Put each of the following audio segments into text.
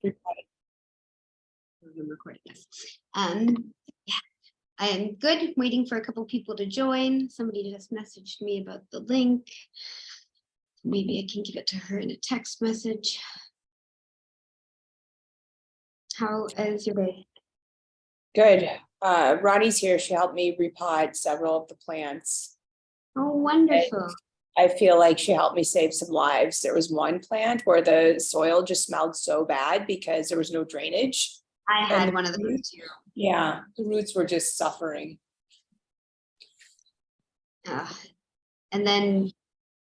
I'm recording this. Yeah, I am good. Waiting for a couple people to join. Somebody just messaged me about the link. Maybe I can give it to her in a text message. How is your day? Good. Ronnie's here. She helped me repot several of the plants. Oh, wonderful. I feel like she helped me save some lives. There was one plant where the soil just smelled so bad because there was no drainage. I had one of those too. Yeah, the roots were just suffering. And then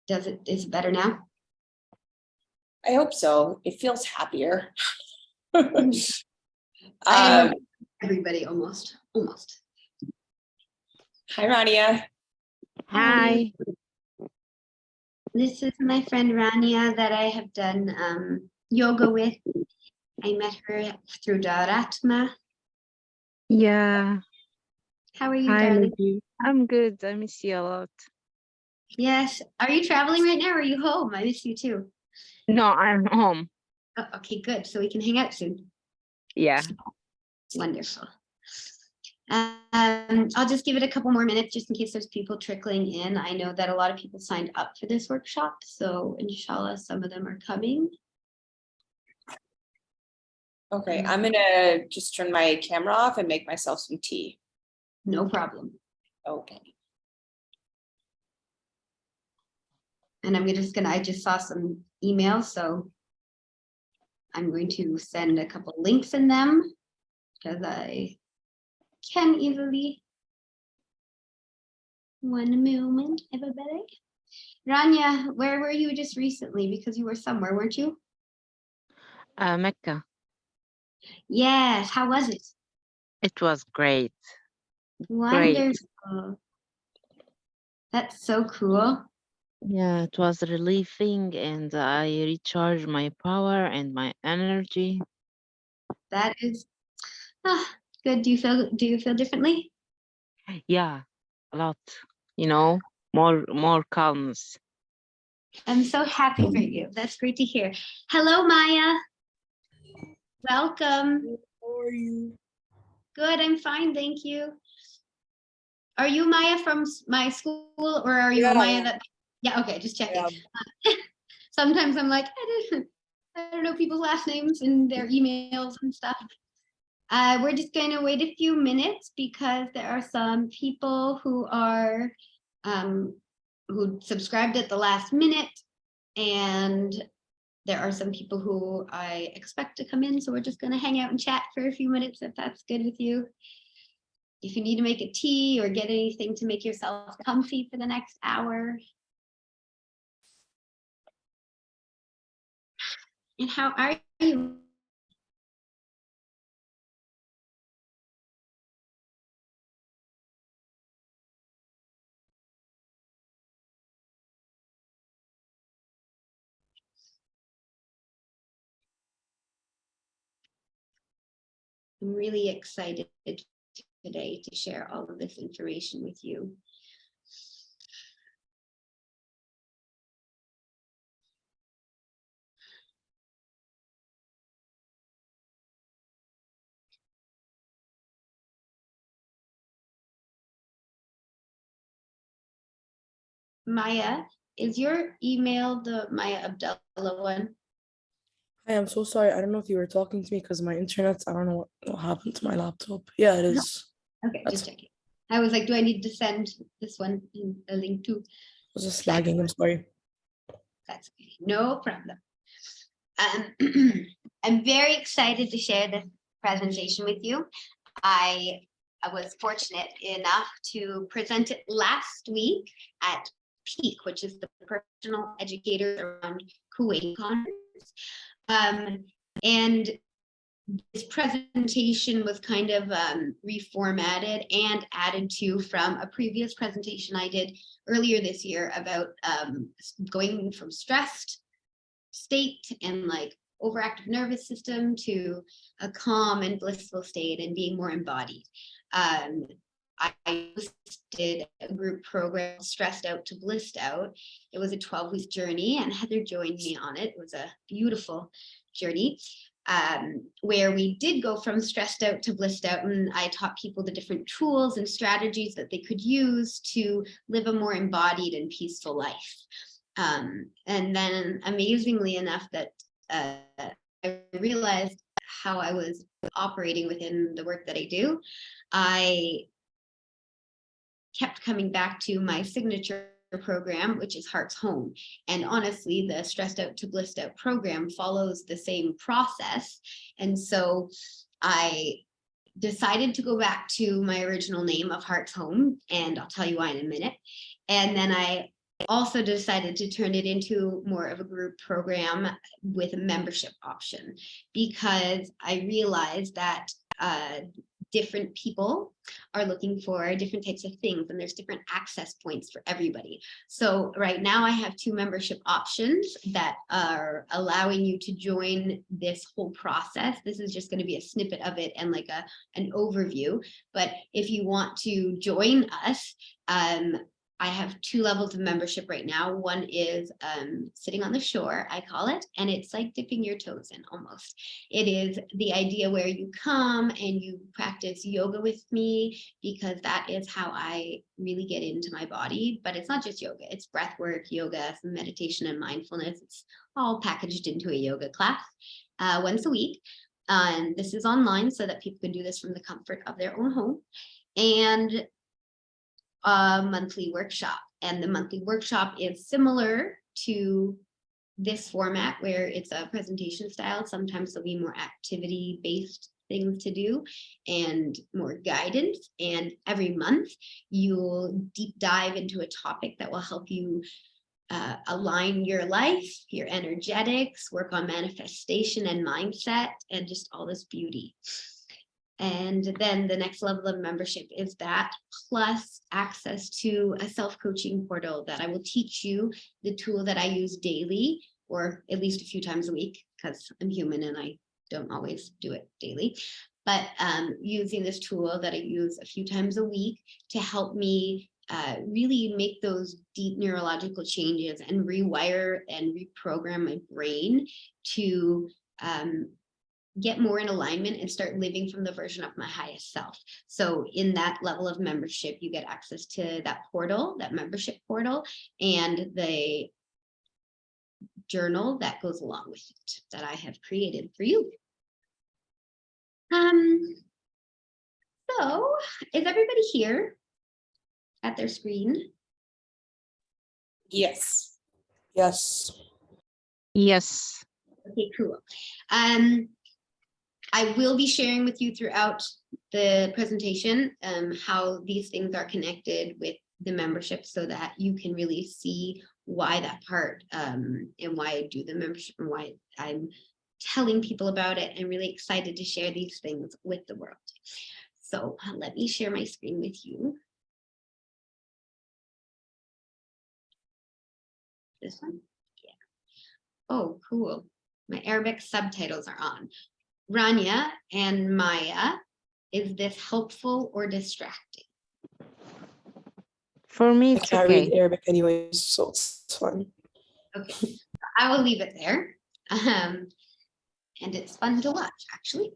is it better now? I hope so. It feels happier. Everybody almost. Hi, Rania. Hi. This is my friend Rania that I have done yoga with. I met her through Dharatma. Yeah. How are you, Hi, darling? Lady. I'm good. I miss you a lot. Yes. Are you traveling right now or are you home? I miss you too. No, I'm home. Oh, okay, good. So we can hang out soon. Yeah. Wonderful. I'll just give it a couple more minutes just in case there's people trickling in. I know that a lot of people signed up for this workshop, so inshallah, some of them are coming. Okay, I'm gonna just turn my camera off and make myself some tea. No problem. Okay. And I just saw some emails, so I'm going to send a couple links in them because I can easily. One moment, everybody. Rania, where were you just recently? Because you were somewhere, weren't you? Mecca. Yes. How was it? It was great. Wonderful. That's so cool. Yeah, it was relieving and I recharged my power and my energy. That is good. Do you feel differently? Yeah, a lot. You know, more calmness. I'm so happy for you. That's great to hear. Hello, Maya. Welcome. How are you? Good, I'm fine, thank you. Are you Maya from my school or are you Maya that? Yeah, okay, just checking. Yeah. Sometimes I'm like, I don't know people's last names and their emails and stuff. We're just going to wait a few minutes because there are some people who are who subscribed at the last minute, and there are some people who I expect to come in. So we're just going to hang out and chat for a few minutes if that's good with you. If you need to make a tea or get anything to make yourself comfy for the next hour. And how are you? I'm really excited today to share all of this information with you. Maya, is your email the Maya Abdullah one? Hi, I'm so sorry. I don't know if you were talking to me because my internet, I don't know what happened to my laptop. Yeah, it is. Okay, just checking. I was like, do I need to send this one in a link to? It was just lagging. I'm sorry. That's okay. No problem. I'm very excited to share this presentation with you. I was fortunate enough to present it last week at PEAK, which is the Professional Educators Around Kuwait Conference. And this presentation was kind of reformatted and added to from a previous presentation I did earlier this year about going from stressed state and like overactive nervous system to a calm and blissful state and being more embodied. I did a group program, Stressed Out to Blissed Out. It was a 12-week journey and Heather joined me on it. It was a beautiful journey. where we did go from stressed out to blissed out, and I taught people the different tools and strategies that they could use to live a more embodied and peaceful life. And then amazingly enough that I realized how I was operating within the work that I do, I kept coming back to my signature program, which is Heart's Home. And honestly, the Stressed Out to Blissed Out program follows the same process. And so I decided to go back to my original name of Heart's Home, and I'll tell you why in a minute. And then I also decided to turn it into more of a group program with a membership option, because I realized that different people are looking for different types of things, and there's different access points for everybody. So right now I have 2 membership options that are allowing you to join this whole process. This is just going to be a snippet of it and like an overview. But if you want to join us, I have 2 levels of membership right now. One is sitting on the shore, I call it, and it's like dipping your toes in almost. It is the idea where you come and you practice yoga with me, because that is how I really get into my body. But it's not just yoga, it's breath work, yoga, some meditation and mindfulness. It's all packaged into a yoga class once a week. And this is online so that people can do this from the comfort of their own home. And a monthly workshop, and the monthly workshop is similar to this format where it's a presentation style. Sometimes there'll be more activity based things to do and more guidance, and every month you'll deep dive into a topic that will help you align your life, your energetics, work on manifestation and mindset, and just all this beauty. And then the next level of membership is that, plus access to a self-coaching portal that I will teach you the tool that I use daily, or at least a few times a week, because I'm human and I don't always do it daily. But using this tool that I use a few times a week to help me really make those deep neurological changes and rewire and reprogram my brain to get more in alignment and start living from the version of my highest self. So in that level of membership, you get access to that portal, that membership portal, and the journal that goes along with it that I have created for you. So is everybody here at their screen? Yes. Yes. Yes. Okay, cool. I will be sharing with you throughout the presentation how these things are connected with the membership, so that you can really see why that part and why I do the membership and why I'm telling people about it. I'm really excited to share these things with the world. So let me share my screen with you. This one? Yeah. Oh, cool. My Arabic subtitles are on. Rania and Maya, is this helpful or distracting? For me, I it's can't read okay. Arabic anyways, so it's fun. Okay, I will leave it there. And it's fun to watch, actually.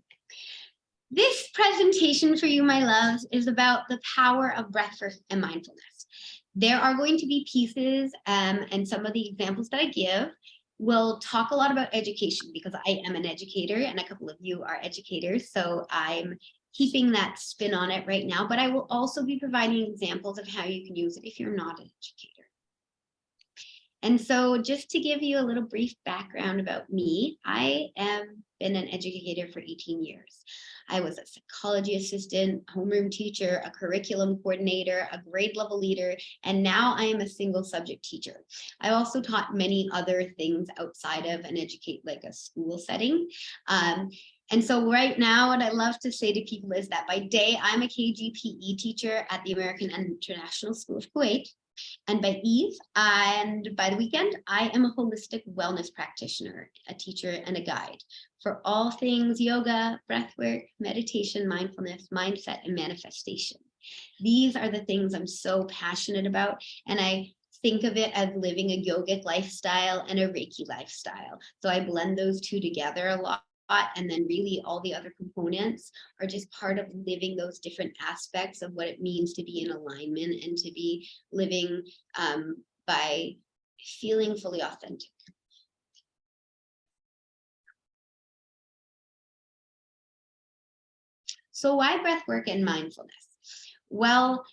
This presentation for you, my loves, is about the power of breathwork and mindfulness. There are going to be pieces and some of the examples that I give will talk a lot about education, because I am an educator and a couple of you are educators. So I'm keeping that spin on it right now, but I will also be providing examples of how you can use it if you're not an educator. And so just to give you a little brief background about me, I have been an educator for 18 years. I was a psychology assistant, homeroom teacher, a curriculum coordinator, a grade level leader, and now I am a single subject teacher. I also taught many other things outside of an like a school setting. And so right now, what I love to say to people is that by day, I'm a KGPE teacher at the American International School of Kuwait. And by eve and by the weekend, I am a holistic wellness practitioner, a teacher and a guide for all things yoga, breathwork, meditation, mindfulness, mindset, and manifestation. These are the things I'm so passionate about. And I think of it as living a yogic lifestyle and a Reiki lifestyle. So I blend those two together a lot and then really all the other components are just part of living those different aspects of what it means to be in alignment and to be living by feeling fully authentic. So why breath work and mindfulness? Well,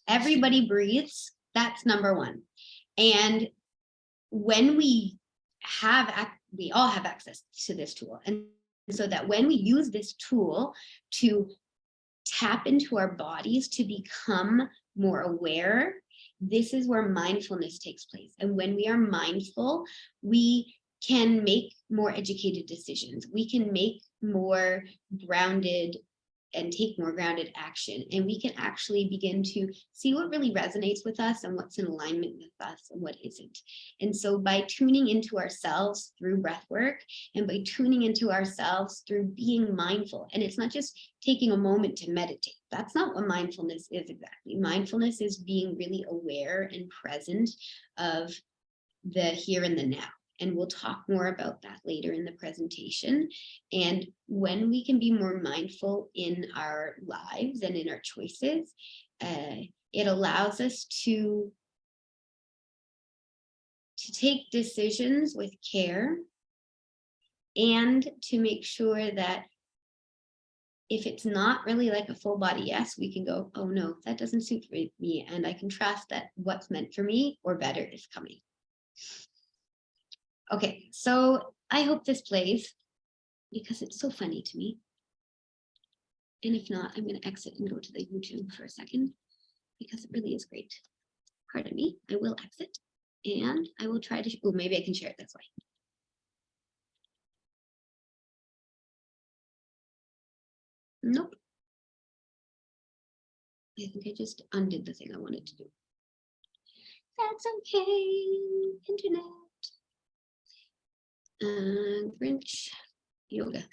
everybody breathes. That's number one. And when we all have access to this tool. And so that when we use this tool to tap into our bodies to become more aware, this is where mindfulness takes place. And when we are mindful, we can make more educated decisions. We can make more grounded and take more grounded action. And we can actually begin to see what really resonates with us and what's in alignment with us and what isn't. And so by tuning into ourselves through breath work and by tuning into ourselves through being mindful, and it's not just taking a moment to meditate. That's not what mindfulness is exactly. Mindfulness is being really aware and present of the here and the now. And we'll talk more about that later in the presentation. And when we can be more mindful in our lives and in our choices, it allows us to take decisions with care and to make sure that if it's not really like a full body yes, we can go, oh no, that doesn't suit me. And I can trust that what's meant for me or better is coming. Okay, so I hope this plays because it's so funny to me. And if not, I'm going to exit and go to the YouTube for a second because it really is great. Pardon me, I will exit and I will try to, oh, maybe I can share it this way. Nope. I think I just undid the thing I wanted to do. That's okay, internet. Grinch yoga.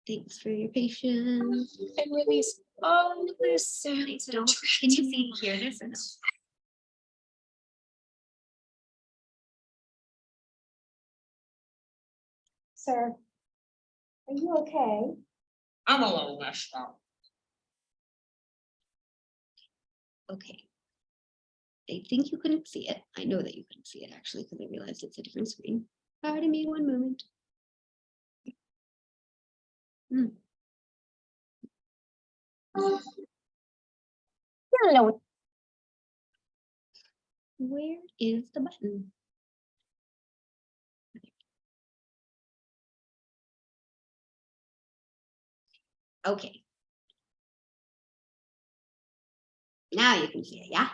Thanks for your patience. And release all the sounds. Can you hear this or no? Sir, are you okay? I'm a little messed up. Okay. I think you couldn't see it. I know that you couldn't see it actually because I realized it's a different screen. Pardon me one moment. Hello. Where is the button? Okay. Now you can see it, yeah?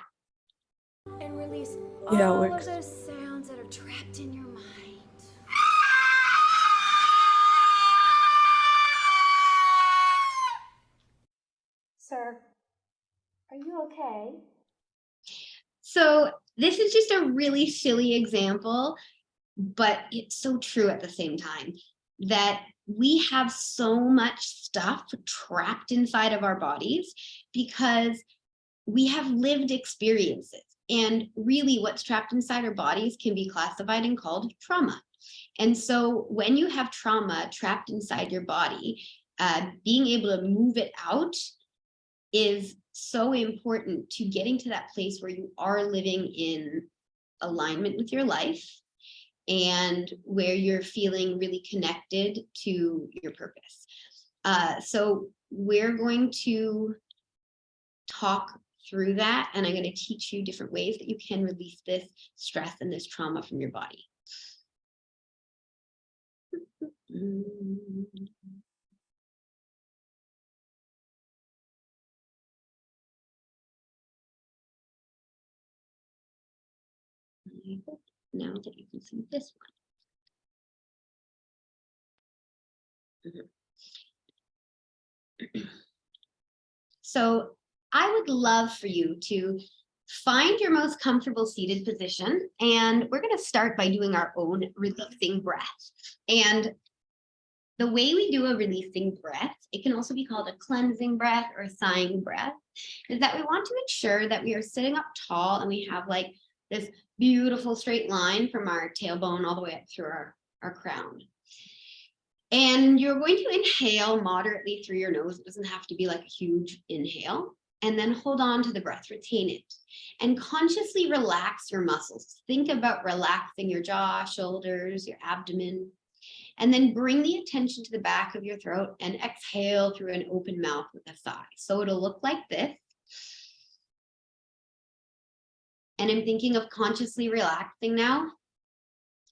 And release Yeah, it all works. of those sounds that are trapped in your mind. Sir, are you okay? So this is just a really silly example, but it's so true at the same time that we have so much stuff trapped inside of our bodies because we have lived experiences. And really what's trapped inside our bodies can be classified and called trauma. And so when you have trauma trapped inside your body, being able to move it out is so important to getting to that place where you are living in alignment with your life and where you're feeling really connected to your purpose. So we're going to talk through that, and I'm going to teach you different ways that you can release this stress and this trauma from your body. I hope now that you can see this one. So I would love for you to find your most comfortable seated position, and we're going to start by doing our own releasing breath. And The way we do a releasing breath, it can also be called a cleansing breath or a sighing breath, is that we want to ensure that we are sitting up tall and we have like this beautiful straight line from our tailbone all the way up through our crown. And you're going to inhale moderately through your nose. It doesn't have to be like a huge inhale. And then hold on to the breath, retain it. And consciously relax your muscles. Think about relaxing your jaw, shoulders, your abdomen. And then bring the attention to the back of your throat and exhale through an open mouth with a sigh. So it'll look like this. And I'm thinking of consciously relaxing now.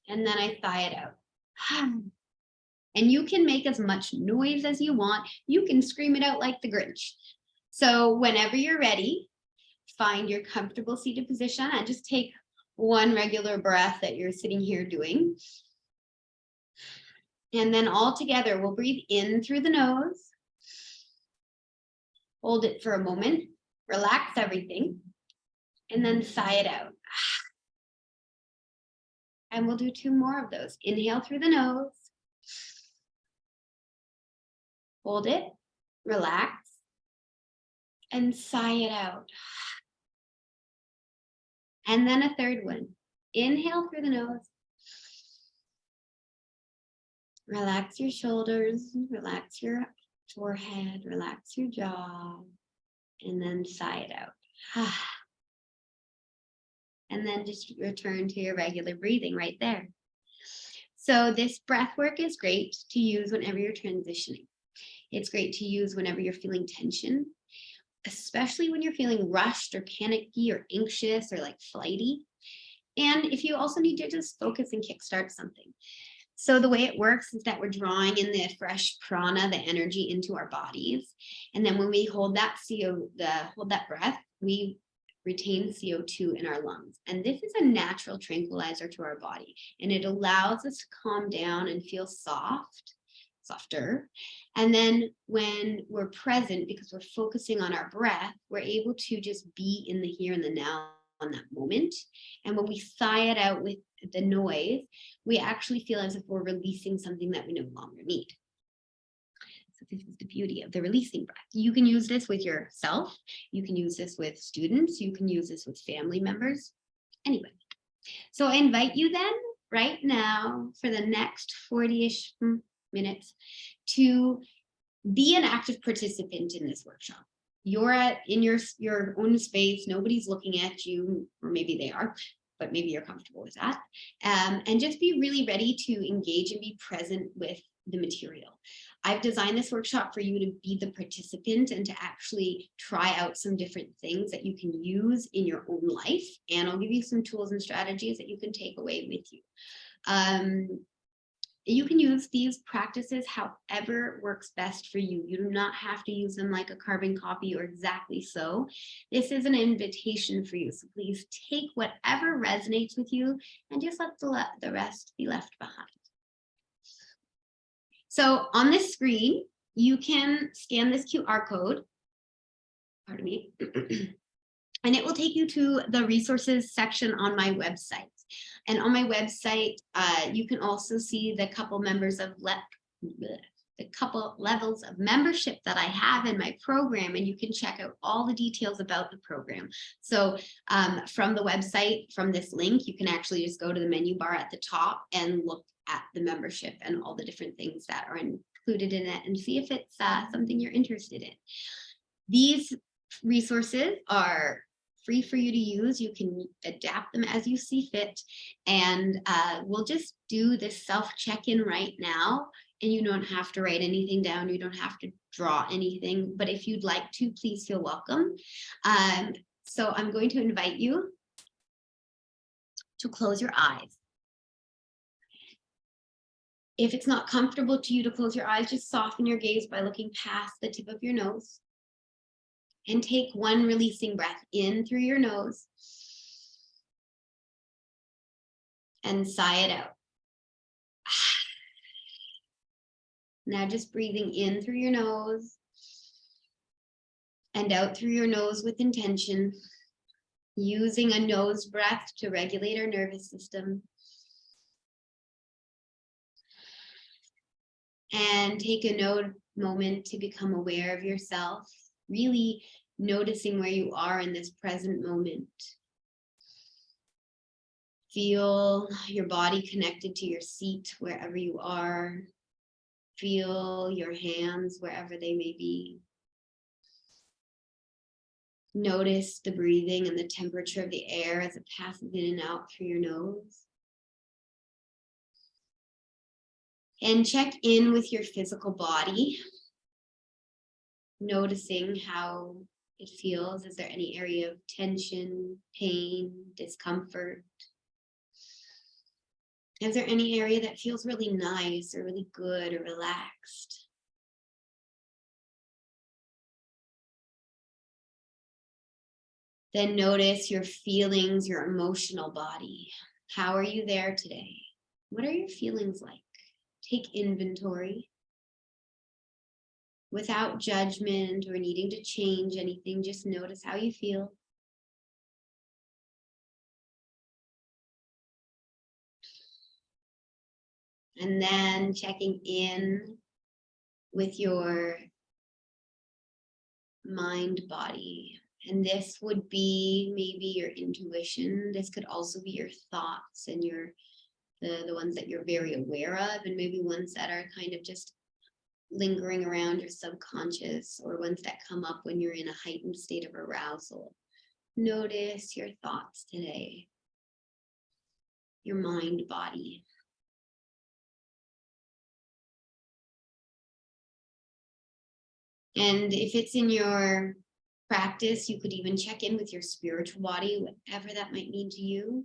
And then I sigh it out. And you can make as much noise as you want. You can scream it out like the Grinch. So whenever you're ready, find your comfortable seated position and just take one regular breath that you're sitting here doing. And then all together, we'll breathe in through the nose. Hold it for a moment, relax everything, and then sigh it out. And we'll do 2 more of those. Inhale through the nose. Hold it, relax, and sigh it out. And then a 3rd one. Inhale through the nose. Relax your shoulders, relax your forehead, relax your jaw, and then sigh it out. And then just return to your regular breathing right there. So this breath work is great to use whenever you're transitioning. It's great to use whenever you're feeling tension, especially when you're feeling rushed or panicky or anxious or like flighty. And if you also need to just focus and kickstart something. So the way it works is that we're drawing in the fresh prana, the energy into our bodies. And then when we hold that breath, we retain CO2 in our lungs. And this is a natural tranquilizer to our body. And it allows us to calm down and feel softer. And then when we're present, because we're focusing on our breath, we're able to just be in the here and the now on that moment. And when we sigh it out with the noise, we actually feel as if we're releasing something that we no longer need. So this is the beauty of the releasing breath. You can use this with yourself. You can use this with students. You can use this with family members. Anyway, so I invite you then right now for the next 40-ish minutes to be an active participant in this workshop. You're in your own space. Nobody's looking at you, or maybe they are, but maybe you're comfortable with that. And just be really ready to engage and be present with the material. I've designed this workshop for you to be the participant and to actually try out some different things that you can use in your own life. And I'll give you some tools and strategies that you can take away with you. You can use these practices however works best for you. You do not have to use them like a carbon copy or exactly so. This is an invitation for you. So please take whatever resonates with you and just let the rest be left behind. So on this screen, you can scan this QR code, pardon me, and it will take you to the resources section on my website. And on my website, you can also see the couple levels of membership that I have in my program, and you can check out all the details about the program. So from the website, from this link, you can actually just go to the menu bar at the top and look at the membership and all the different things that are included in it and see if it's something you're interested in. These resources are free for you to use. You can adapt them as you see fit. And we'll just do this self check-in right now. And you don't have to write anything down. You don't have to draw anything. But if you'd like to, please feel welcome. So I'm going to invite you to close your eyes. If it's not comfortable to you to close your eyes, just soften your gaze by looking past the tip of your nose. And take one releasing breath in through your nose and sigh it out. Now just breathing in through your nose and out through your nose with intention, using a nose breath to regulate our nervous system. And take a moment to become aware of yourself, really noticing where you are in this present moment. Feel your body connected to your seat wherever you are. Feel your hands wherever they may be. Notice the breathing and the temperature of the air as it passes in and out through your nose. And check in with your physical body, noticing how it feels. Is there any area of tension, pain, discomfort? Is there any area that feels really nice or really good or relaxed? Then notice your feelings, your emotional body. How are you there today? What are your feelings like? Take inventory. Without judgment or needing to change anything, just notice how you feel. And then checking in with your mind body. And this would be maybe your intuition. This could also be your thoughts and the ones that you're very aware of, and maybe ones that are kind of just lingering around your subconscious, or ones that come up when you're in a heightened state of arousal. Notice your thoughts today, your mind body. And if it's in your practice, you could even check in with your spiritual body, whatever that might mean to you.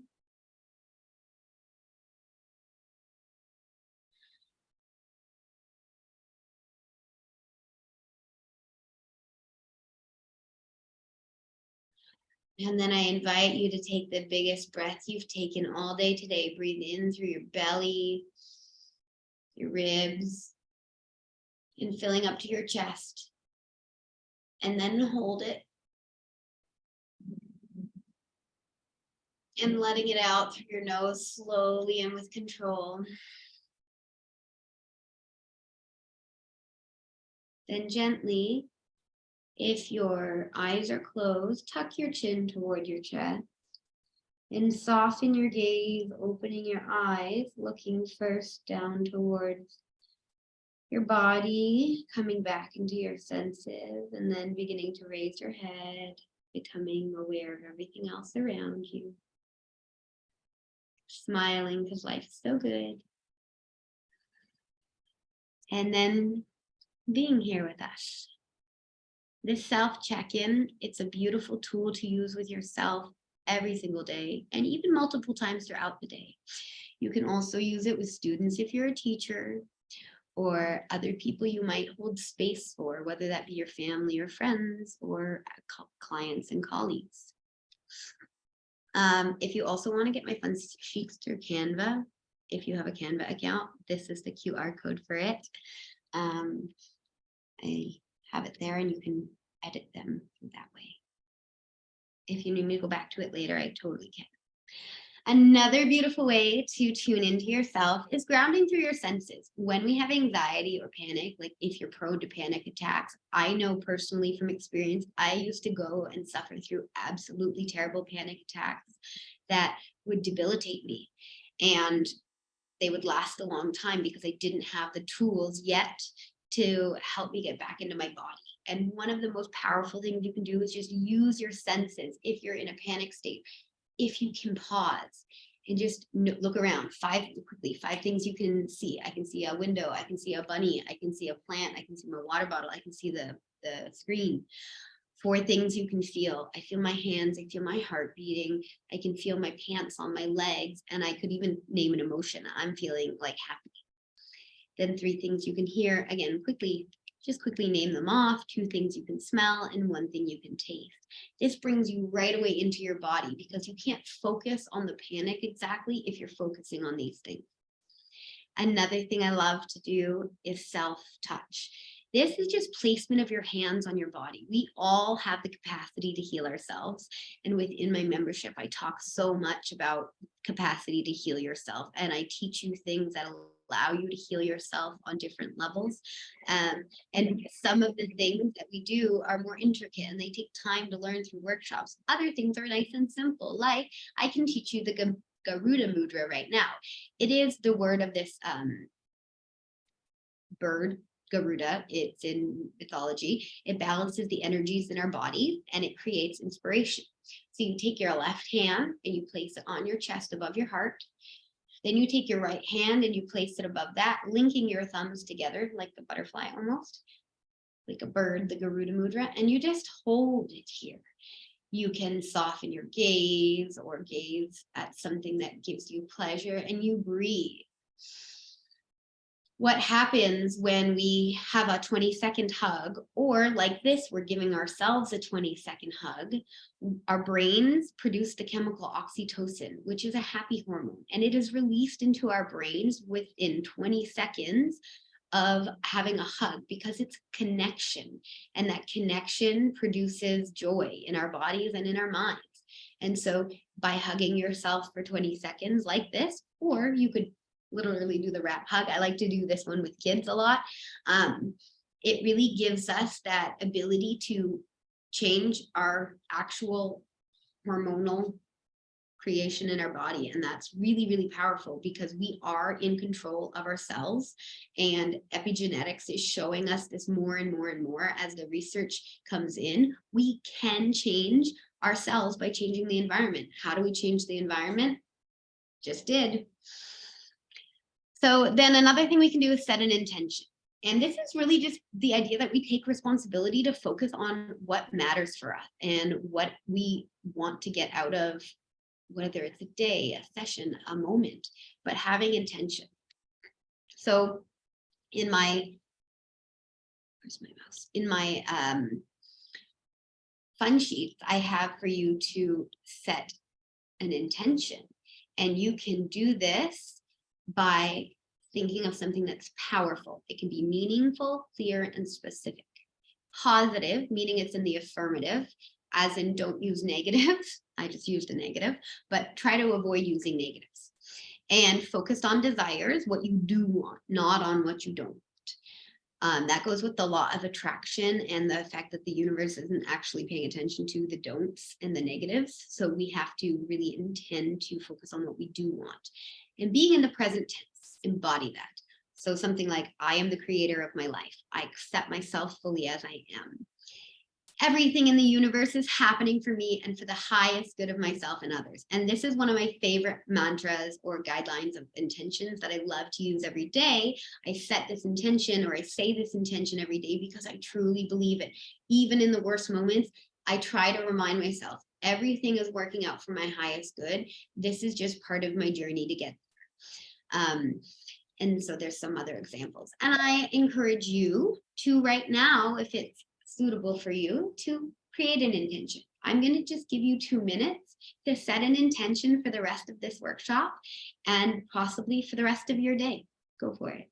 And then I invite you to take the biggest breath you've taken all day today. Breathe in through your belly, your ribs, and filling up to your chest. And then hold it. And letting it out through your nose slowly and with control. Then gently, if your eyes are closed, tuck your chin toward your chest and soften your gaze, opening your eyes, looking first down towards your body, coming back into your senses, and then beginning to raise your head, becoming aware of everything else around you. Smiling because life is so good. And then being here with us. This self check-in, it's a beautiful tool to use with yourself every single day, and even multiple times throughout the day. You can also use it with students if you're a teacher, or other people you might hold space for, whether that be your family or friends, or clients and colleagues. If you also want to get my fun sheets through Canva, if you have a Canva account, this is the QR code for it. I have it there and you can edit them that way. If you need me to go back to it later, I totally can. Another beautiful way to tune into yourself is grounding through your senses. When we have anxiety or panic, like if you're prone to panic attacks, I know personally from experience, I used to go and suffer through absolutely terrible panic attacks that would debilitate me. And they would last a long time because I didn't have the tools yet to help me get back into my body. And one of the most powerful things you can do is just use your senses if you're in a panic state. If you can pause and just look around, five things you can see. I can see a window, I can see a bunny, I can see a plant, I can see my water bottle, I can see the screen. 4 things you can feel. I feel my hands, I feel my heart beating, I can feel my pants on my legs, and I could even name an emotion. I'm feeling like happy. Then 3 things you can hear. Again, just quickly name them off. 2 things you can smell and 1 thing you can taste. This brings you right away into your body because you can't focus on the panic exactly if you're focusing on these things. Another thing I love to do is self-touch. This is just placement of your hands on your body. We all have the capacity to heal ourselves. And within my membership, I talk so much about capacity to heal yourself. And I teach you things that allow you to heal yourself on different levels. And some of the things that we do are more intricate and they take time to learn through workshops. Other things are nice and simple, like I can teach you the Garuda Mudra right now. It is the word of this bird, Garuda. It's in mythology. It balances the energies in our body and it creates inspiration. So you take your left hand and you place it on your chest above your heart. Then you take your right hand and you place it above that, linking your thumbs together like a butterfly almost, like a bird, the Garuda Mudra, and you just hold it here. You can soften your gaze or gaze at something that gives you pleasure and you breathe. What happens when we have a 20-second hug, or like this, we're giving ourselves a 20-second hug, our brains produce the chemical oxytocin, which is a happy hormone, and it is released into our brains within 20 seconds of having a hug because it's connection, and that connection produces joy in our bodies and in our minds. And so by hugging yourself for 20 seconds like this, or you could literally do the wrap hug. I like to do this one with kids a lot. It really gives us that ability to change our actual hormonal creation in our body. And that's really, really powerful because we are in control of ourselves. And epigenetics is showing us this more and more and more as the research comes in. We can change ourselves by changing the environment. How do we change the environment? Just did. So then another thing we can do is set an intention. And this is really just the idea that we take responsibility to focus on what matters for us and what we want to get out of, whether it's a day, a session, a moment, but having intention. So in my, where's my mouse? In my fun sheets, I have for you to set an intention. And you can do this by thinking of something that's powerful. It can be meaningful, clear, and specific. Positive, meaning it's in the affirmative, as in don't use negatives. I just used a negative, but try to avoid using negatives. And focused on desires, what you do want, not on what you don't want. That goes with the law of attraction and the fact that the universe isn't actually paying attention to the don'ts and the negatives. So we have to really intend to focus on what we do want. And being in the present tense, embody that. So something like, I am the creator of my life. I accept myself fully as I am. Everything in the universe is happening for me and for the highest good of myself and others. And this is one of my favorite mantras or guidelines of intentions that I love to use every day. I set this intention or I say this intention every day because I truly believe it. Even in the worst moments, I try to remind myself, everything is working out for my highest good. This is just part of my journey to get there. And so there's some other examples. And I encourage you to right now, if it's suitable for you, to create an intention. I'm going to just give you 2 minutes to set an intention for the rest of this workshop and possibly for the rest of your day. Go for it.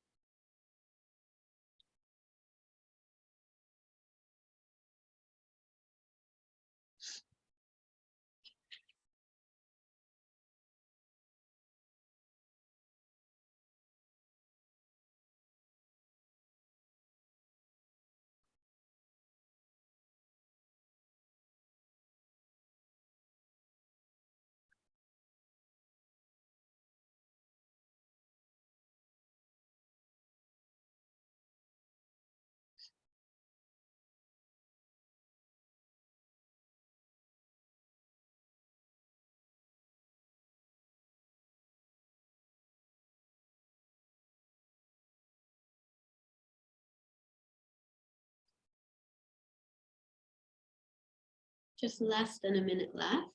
Just less than a minute left.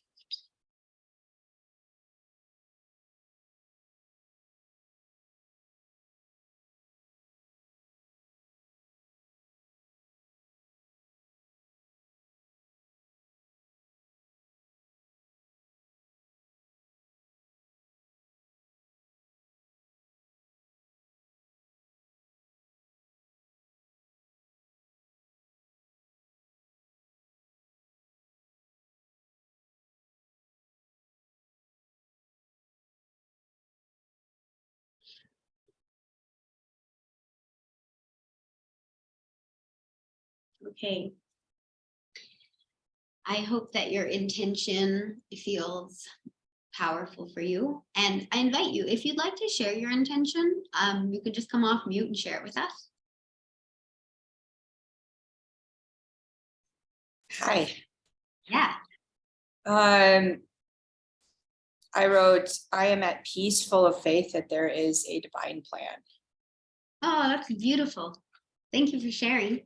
Okay. I hope that your intention feels powerful for you. And I invite you, if you'd like to share your intention, you could just come off mute and share it with us. Hi. Yeah. I wrote, I am at peace, full of faith that there is a divine plan. Oh, that's beautiful. Thank you for sharing.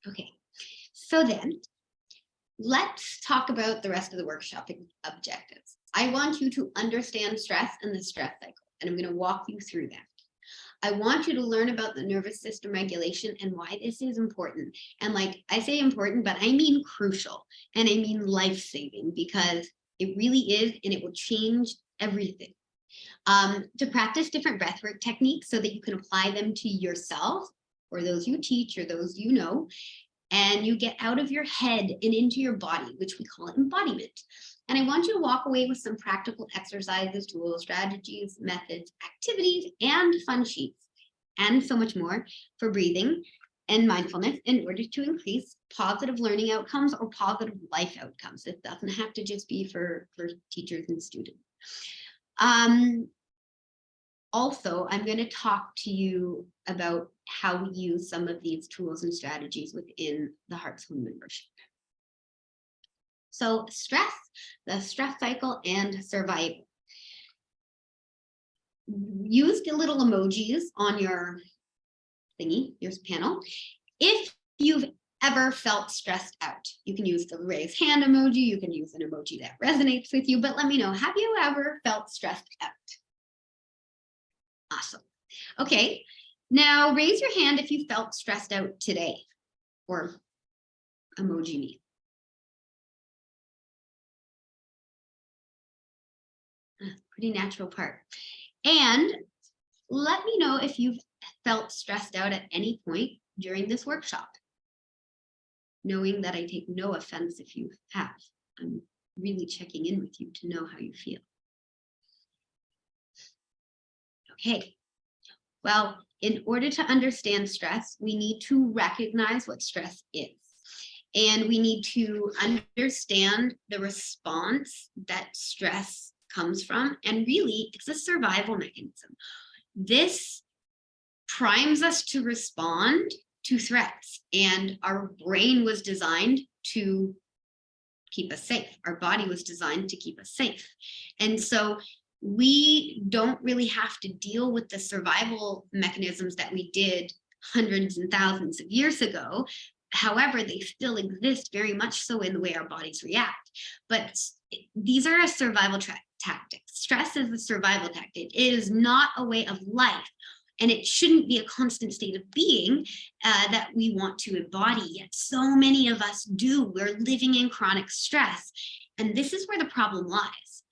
Okay, so then let's talk about the rest of the workshop objectives. I want you to understand stress and the stress cycle, and I'm going to walk you through that. I want you to learn about the nervous system regulation and why this is important. And like I say important, but I mean crucial, and I mean life-saving, because it really is, and it will change everything. To practice different breathwork techniques so that you can apply them to yourself or those you teach or those you know, and you get out of your head and into your body, which we call embodiment. And I want you to walk away with some practical exercises, tools, strategies, methods, activities, and fun sheets, and so much more for breathing and mindfulness in order to increase positive learning outcomes or positive life outcomes. It doesn't have to just be for teachers and students. Also, I'm going to talk to you about how we use some of these tools and strategies within the Heart's Home membership. So stress, the stress cycle, and survival. Use the little emojis on your thingy, your panel. If you've ever felt stressed out, you can use the raise hand emoji, you can use an emoji that resonates with you, but let me know, have you ever felt stressed out? Awesome. Okay, now raise your hand if you felt stressed out today, or emoji me. Pretty natural part. And let me know if you've felt stressed out at any point during this workshop, knowing that I take no offense if you have. I'm really checking in with you to know how you feel. Okay. Well, in order to understand stress, we need to recognize what stress is. And we need to understand the response that stress comes from. And really, it's a survival mechanism. This primes us to respond to threats. And our brain was designed to keep us safe. Our body was designed to keep us safe. And so we don't really have to deal with the survival mechanisms that we did hundreds and thousands of years ago. However, they still exist very much so in the way our bodies react. But these are a survival tactic. Stress is a survival tactic. It is not a way of life. And it shouldn't be a constant state of being that we want to embody, yet so many of us do. We're living in chronic stress. And this is where the problem lies.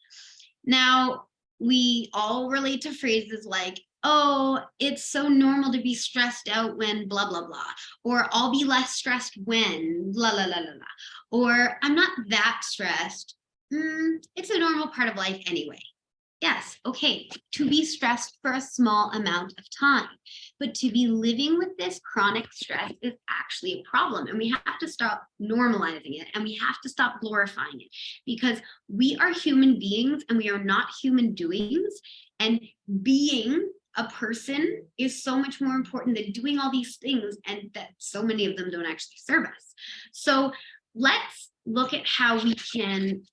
Now, we all relate to phrases like, oh, it's so normal to be stressed out when blah, blah, blah, or I'll be less stressed when la, la, la, la, la, or I'm not that stressed. It's a normal part of life anyway. Yes, okay, to be stressed for a small amount of time, but to be living with this chronic stress is actually a problem, and we have to stop normalizing it, and we have to stop glorifying it, because we are human beings and we are not human doings, and being a person is so much more important than doing all these things, and that so many of them don't actually serve us. So let's look at how we can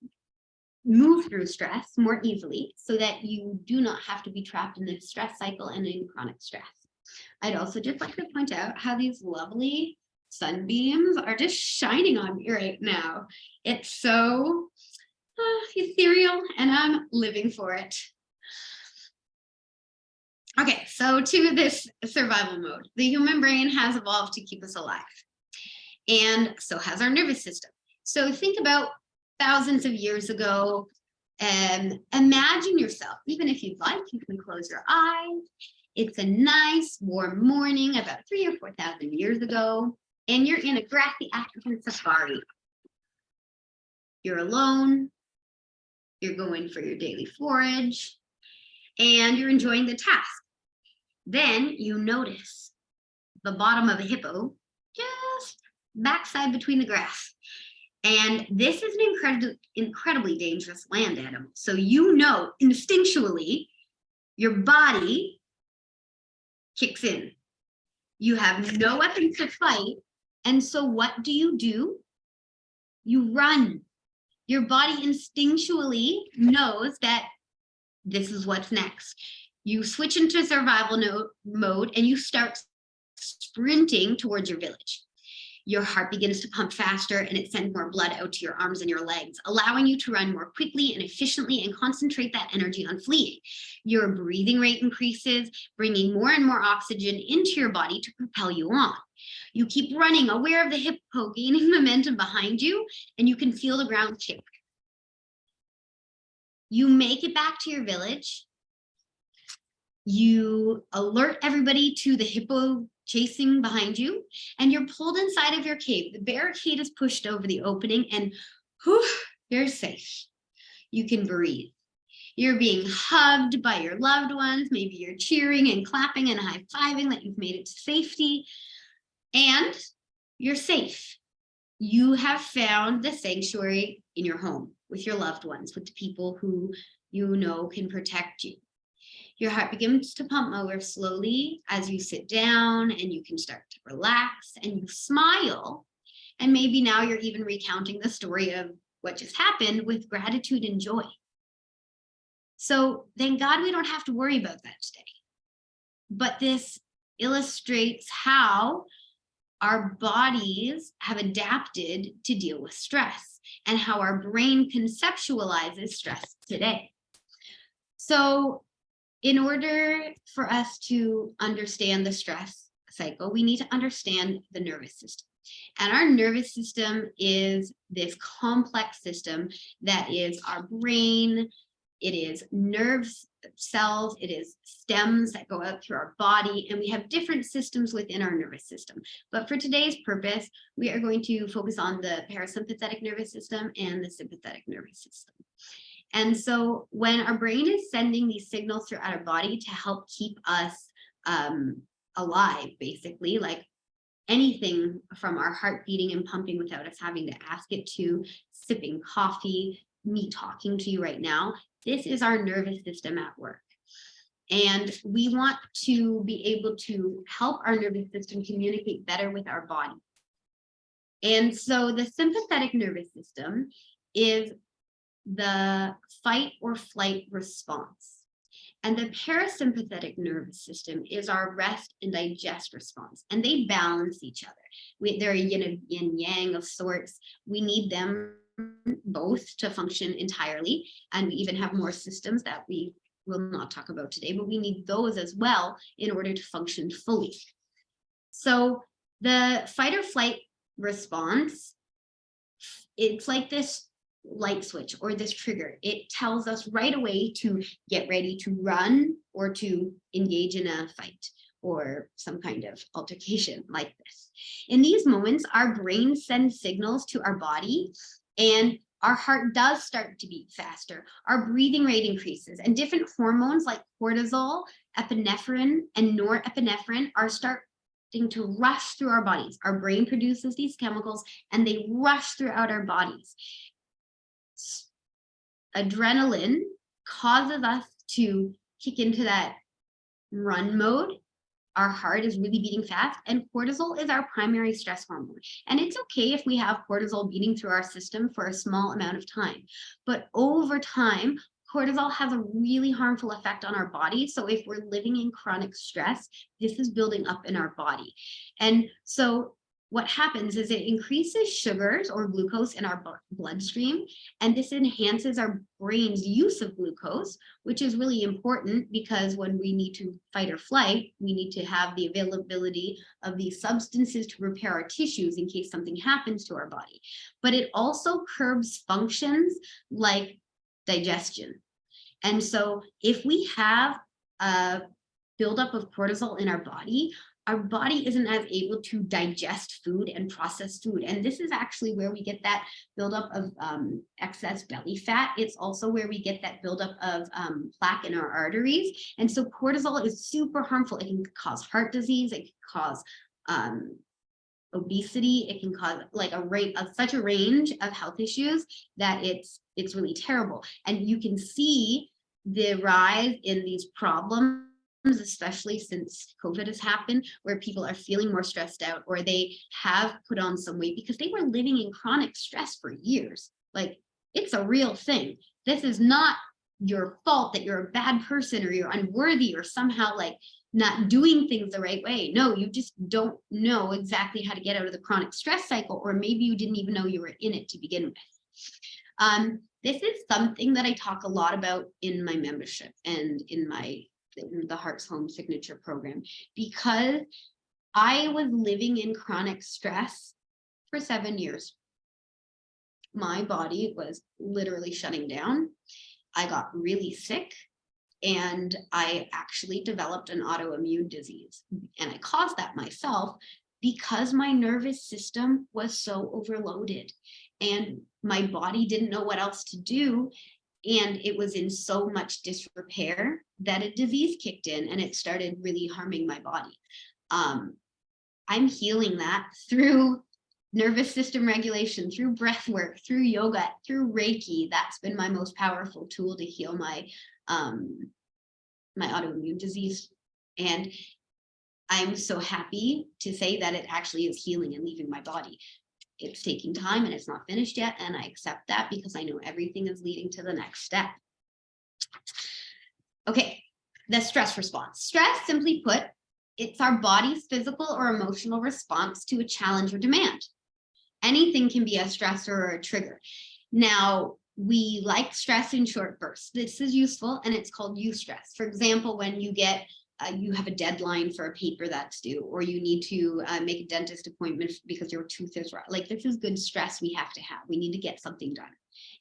move through stress more easily so that you do not have to be trapped in the stress cycle and in chronic stress. I'd also just like to point out how these lovely sunbeams are just shining on me right now. It's so ethereal and I'm living for it. Okay, so to this survival mode. The human brain has evolved to keep us alive, and so has our nervous system. So think about thousands of years ago, and imagine yourself, even if you'd like, you can close your eyes. It's a nice warm morning about 3,000 or 4,000 years ago, and you're in a grassy African safari. You're alone, you're going for your daily forage, and you're enjoying the task. Then you notice the bottom of a hippo just backside between the grass. And this is an incredibly dangerous land animal. So you know instinctually your body kicks in. You have no weapons to fight. And so what do? You run. Your body instinctually knows that this is what's next. You switch into survival mode and you start sprinting towards your village. Your heart begins to pump faster and it sends more blood out to your arms and your legs, allowing you to run more quickly and efficiently and concentrate that energy on fleeing. Your breathing rate increases, bringing more and more oxygen into your body to propel you on. You keep running, aware of the hippo gaining momentum behind you, and you can feel the ground shake. You make it back to your village. You alert everybody to the hippo chasing behind you, and you're pulled inside of your cave. The barricade is pushed over the opening, and whew, you're safe. You can breathe. You're being hugged by your loved ones. Maybe you're cheering and clapping and high-fiving that you've made it to safety, and you're safe. You have found the sanctuary in your home with your loved ones, with the people who you know can protect you. Your heart begins to pump more slowly as you sit down, and you can start to relax and you smile. And maybe now you're even recounting the story of what just happened with gratitude and joy. So thank God we don't have to worry about that today. But this illustrates how our bodies have adapted to deal with stress and how our brain conceptualizes stress today. So in order for us to understand the stress cycle, we need to understand the nervous system. And our nervous system is this complex system that is our brain, it is nerve cells, it is stems that go out through our body, and we have different systems within our nervous system. But for today's purpose, we are going to focus on the parasympathetic nervous system and the sympathetic nervous system. And so when our brain is sending these signals throughout our body to help keep us alive, basically, like anything from our heart beating and pumping without us having to ask it to, sipping coffee, me talking to you right now, this is our nervous system at work. And we want to be able to help our nervous system communicate better with our body. And so the sympathetic nervous system is the fight or flight response. And the parasympathetic nervous system is our rest and digest response. And they balance each other. They're a yin and yang of sorts. We need them both to function entirely. And we even have more systems that we will not talk about today, but we need those as well in order to function fully. So the fight or flight response, it's like this light switch or this trigger. It tells us right away to get ready to run or to engage in a fight or some kind of altercation like this. In these moments, our brain sends signals to our body and our heart does start to beat faster. Our breathing rate increases, and different hormones like cortisol, epinephrine, and norepinephrine are starting to rush through our bodies. Our brain produces these chemicals and they rush throughout our bodies. Adrenaline causes us to kick into that run mode. Our heart is really beating fast, and cortisol is our primary stress hormone. And it's okay if we have cortisol beating through our system for a small amount of time, but over time, cortisol has a really harmful effect on our body. So if we're living in chronic stress, this is building up in our body. And so what happens is it increases sugars or glucose in our bloodstream, and this enhances our brain's use of glucose, which is really important because when we need to fight or flight, we need to have the availability of these substances to repair our tissues in case something happens to our body. But it also curbs functions like digestion. And so if we have a buildup of cortisol in our body, our body isn't as able to digest food and process food. And this is actually where we get that buildup of excess belly fat. It's also where we get that buildup of plaque in our arteries. And so cortisol is super harmful. It can cause heart disease. It can cause obesity. It can cause like such a range of health issues that it's really terrible. And you can see the rise in these problems, especially since COVID has happened, where people are feeling more stressed out, or they have put on some weight because they were living in chronic stress for years. Like, it's a real thing. This is not your fault that you're a bad person or you're unworthy or somehow like not doing things the right way. No, you just don't know exactly how to get out of the chronic stress cycle, or maybe you didn't even know you were in it to begin with. This is something that I talk a lot about in my membership and in the Heart's Home Signature program, because I was living in chronic stress for 7 years. My body was literally shutting down. I got really sick, and I actually developed an autoimmune disease, and I caused that myself because my nervous system was so overloaded and my body didn't know what else to do. And it was in so much disrepair that a disease kicked in and it started really harming my body. I'm healing that through nervous system regulation, through breath work, through yoga, through Reiki. That's been my most powerful tool to heal my autoimmune disease. And I'm so happy to say that it actually is healing and leaving my body. It's taking time and it's not finished yet, and I accept that because I know everything is leading to the next step. Okay, the stress response. Stress, simply put, it's our body's physical or emotional response to a challenge or demand. Anything can be a stressor or a trigger. Now, we like stress in short bursts. This is useful, and it's called eustress. For example, when you have a deadline for a paper that's due, or you need to make a dentist appointment because your tooth is right. Like, this is good stress we have to have. We need to get something done.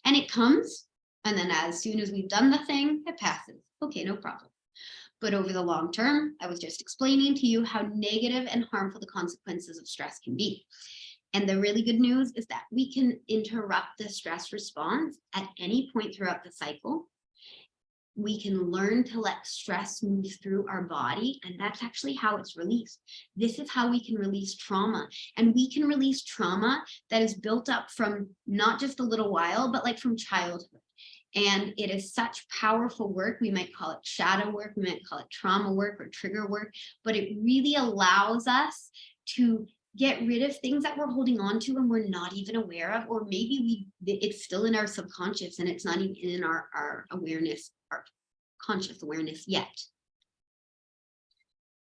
And it comes, and then as soon as we've done the thing, it passes. Okay, no problem. But over the long term, I was just explaining to you how negative and harmful the consequences of stress can be. And the really good news is that we can interrupt the stress response at any point throughout the cycle. We can learn to let stress move through our body, and that's actually how it's released. This is how we can release trauma, and we can release trauma that is built up from not just a little while, but like from childhood. And it is such powerful work. We might call it shadow work, we might call it trauma work or trigger work, but it really allows us to get rid of things that we're holding on to and we're not even aware of, or maybe it's still in our subconscious and it's not even in our awareness, our conscious awareness yet.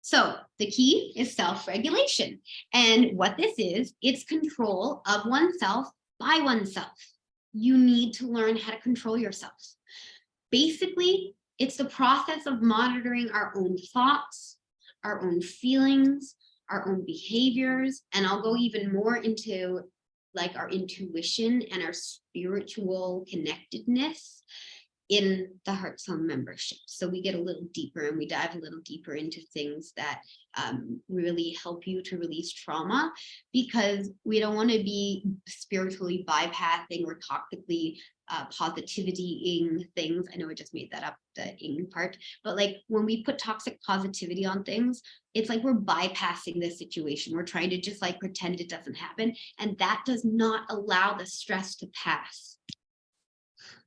So the key is self-regulation. And what this is, it's control of oneself by oneself. You need to learn how to control yourself. Basically, it's the process of monitoring our own thoughts, our own feelings, our own behaviors, and I'll go even more into like our intuition and our spiritual connectedness in the Heart's Home membership. So we get a little deeper and we dive a little deeper into things that really help you to release trauma, because we don't want to be spiritually bypassing or toxically positivity-ing things. I know I just made that up, the ing part, but like when we put toxic positivity on things, it's like we're bypassing this situation. We're trying to just like pretend it doesn't happen, and that does not allow the stress to pass.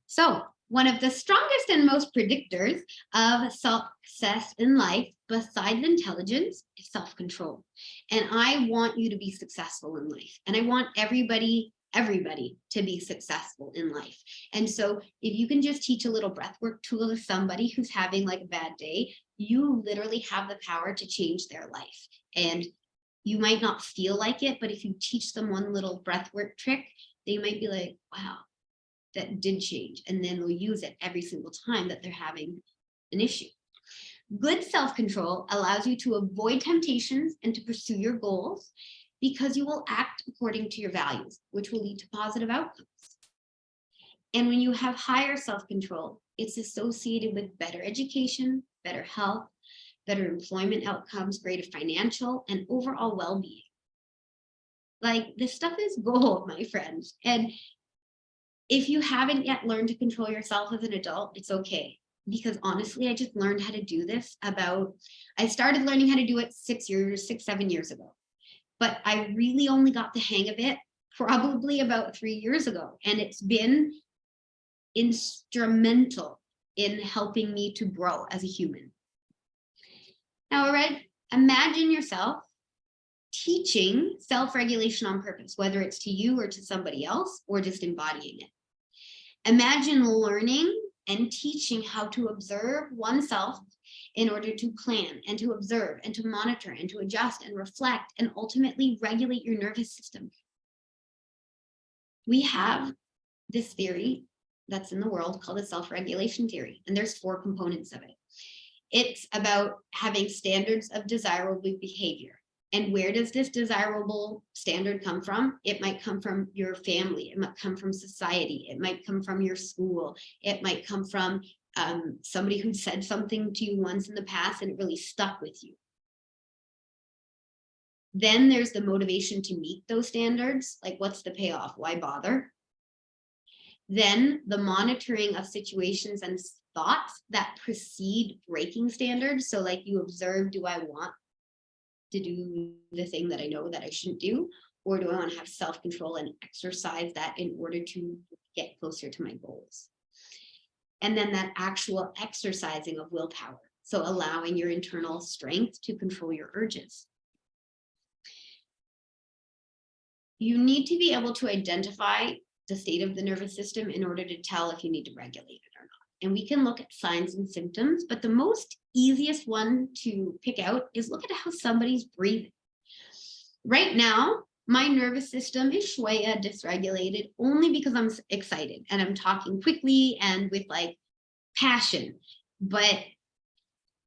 So one of the strongest and most predictors of success in life, besides intelligence, is self-control. And I want you to be successful in life. And I want everybody to be successful in life. And so if you can just teach a little breathwork tool to somebody who's having like a bad day, you literally have the power to change their life. And you might not feel like it, but if you teach them one little breathwork trick, they might be like, wow, that did change. And then they'll use it every single time that they're having an issue. Good self-control allows you to avoid temptations and to pursue your goals, because you will act according to your values, which will lead to positive outcomes. And when you have higher self-control, it's associated with better education, better health, better employment outcomes, greater financial and overall well-being. Like, this stuff is gold, my friends. And if you haven't yet learned to control yourself as an adult, it's okay. Because honestly, I just learned how to do this I started learning how to do it 7 years ago. But I really only got the hang of it probably about 3 years ago. And it's been instrumental in helping me to grow as a human. Now, imagine yourself teaching self-regulation on purpose, whether it's to you or to somebody else, or just embodying it. Imagine learning and teaching how to observe oneself in order to plan and to observe and to monitor and to adjust and reflect and ultimately regulate your nervous system. We have this theory that's in the world called the self-regulation theory, and there's 4 components of it. It's about having standards of desirable behavior. And where does this desirable standard come from? It might come from your family. It might come from society. It might come from your school. It might come from somebody who said something to you once in the past and it really stuck with you. Then there's the motivation to meet those standards. Like, what's the payoff? Why bother? Then the monitoring of situations and thoughts that precede breaking standards. So like, you observe, do I want to do the thing that I know that I shouldn't do? Or do I want to have self-control and exercise that in order to get closer to my goals? And then that actual exercising of willpower. So allowing your internal strength to control your urges. You need to be able to identify the state of the nervous system in order to tell if you need to regulate it or not. And we can look at signs and symptoms, but the most easiest one to pick out is look at how somebody's breathing. Right now, my nervous system is shwaya dysregulated only because I'm excited and I'm talking quickly and with like passion. But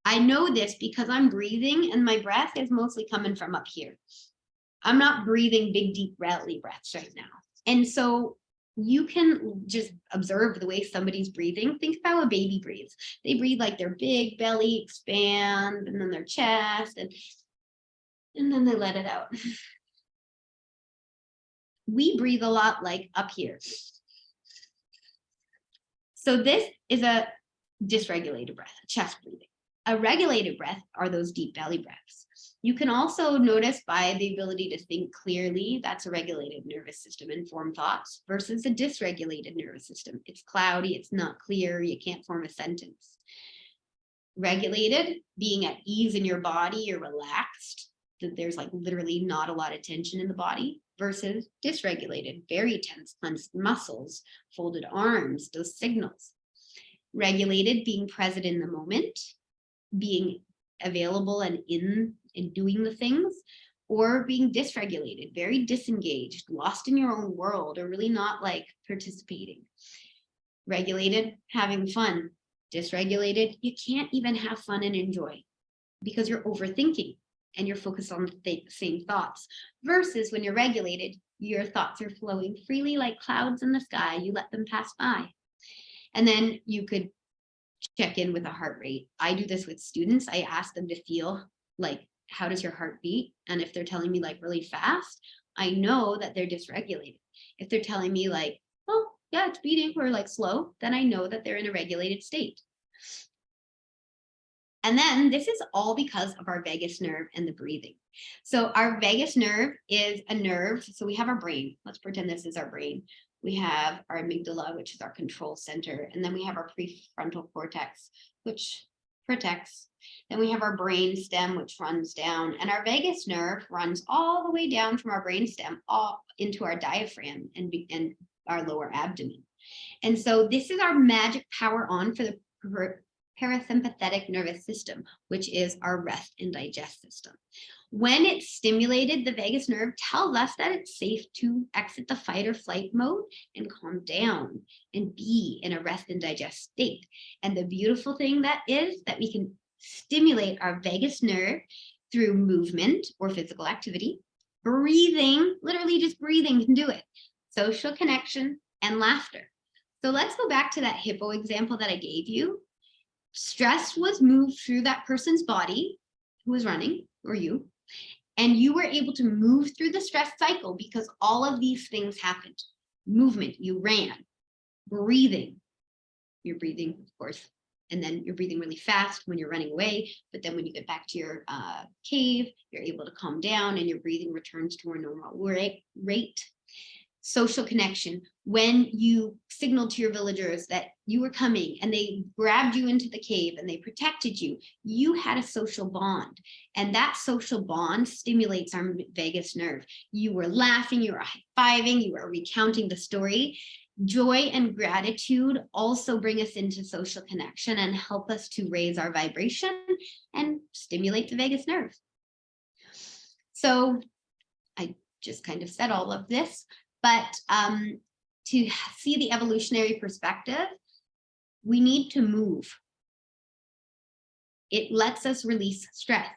I know this because I'm breathing and my breath is mostly coming from up here. I'm not breathing big, deep, rattly breaths right now. And so you can just observe the way somebody's breathing. Think about how a baby breathes. They breathe like their big belly expand and then their chest and then they let it out. We breathe a lot like up here. So this is a dysregulated breath, chest breathing. A regulated breath are those deep belly breaths. You can also notice by the ability to think clearly, that's a regulated nervous system and form thoughts versus a dysregulated nervous system. It's cloudy, it's not clear, you can't form a sentence. Regulated, being at ease in your body, you're relaxed, that there's like literally not a lot of tension in the body, versus dysregulated, very tense, clenched muscles, folded arms, those signals. Regulated, being present in the moment, being available and in doing the things, or being dysregulated, very disengaged, lost in your own world, or really not like participating. Regulated, having fun. Dysregulated, you can't even have fun and enjoy because you're overthinking and you're focused on the same thoughts. Versus when you're regulated, your thoughts are flowing freely like clouds in the sky. You let them pass by. And then you could check in with a heart rate. I do this with students. I ask them to feel like, how does your heart beat? And if they're telling me like really fast, I know that they're dysregulated. If they're telling me like, oh yeah, it's beating, or like slow, then I know that they're in a regulated state. And then this is all because of our vagus nerve and the breathing. So our vagus nerve is a nerve. So we have our brain. Let's pretend this is our brain. We have our amygdala, which is our control center. And then we have our prefrontal cortex, which protects. Then we have our brain stem, which runs down. And our vagus nerve runs all the way down from our brain stem all into our diaphragm and our lower abdomen. And so this is our magic power on for the parasympathetic nervous system, which is our rest and digest system. When it's stimulated, the vagus nerve tells us that it's safe to exit the fight or flight mode and calm down and be in a rest and digest state. And the beautiful thing that is that we can stimulate our vagus nerve through movement or physical activity, breathing, literally just breathing can do it, social connection, and laughter. So let's go back to that hippo example that I gave you. stress was moved through that person's body who was running, or you, and you were able to move through the stress cycle because all of these things happened. Movement, you ran. Breathing, you're breathing, of course, and then you're breathing really fast when you're running away, but then when you get back to your cave, you're able to calm down and your breathing returns to a normal rate. Social connection, when you signaled to your villagers that you were coming and they grabbed you into the cave and they protected you, you had a social bond, and that social bond stimulates our vagus nerve. You were laughing, you were high-fiving, you were recounting the story. Joy and gratitude also bring us into social connection and help us to raise our vibration and stimulate the vagus nerve. So I just kind of said all of this, but to see the evolutionary perspective, we need to move. It lets us release stress.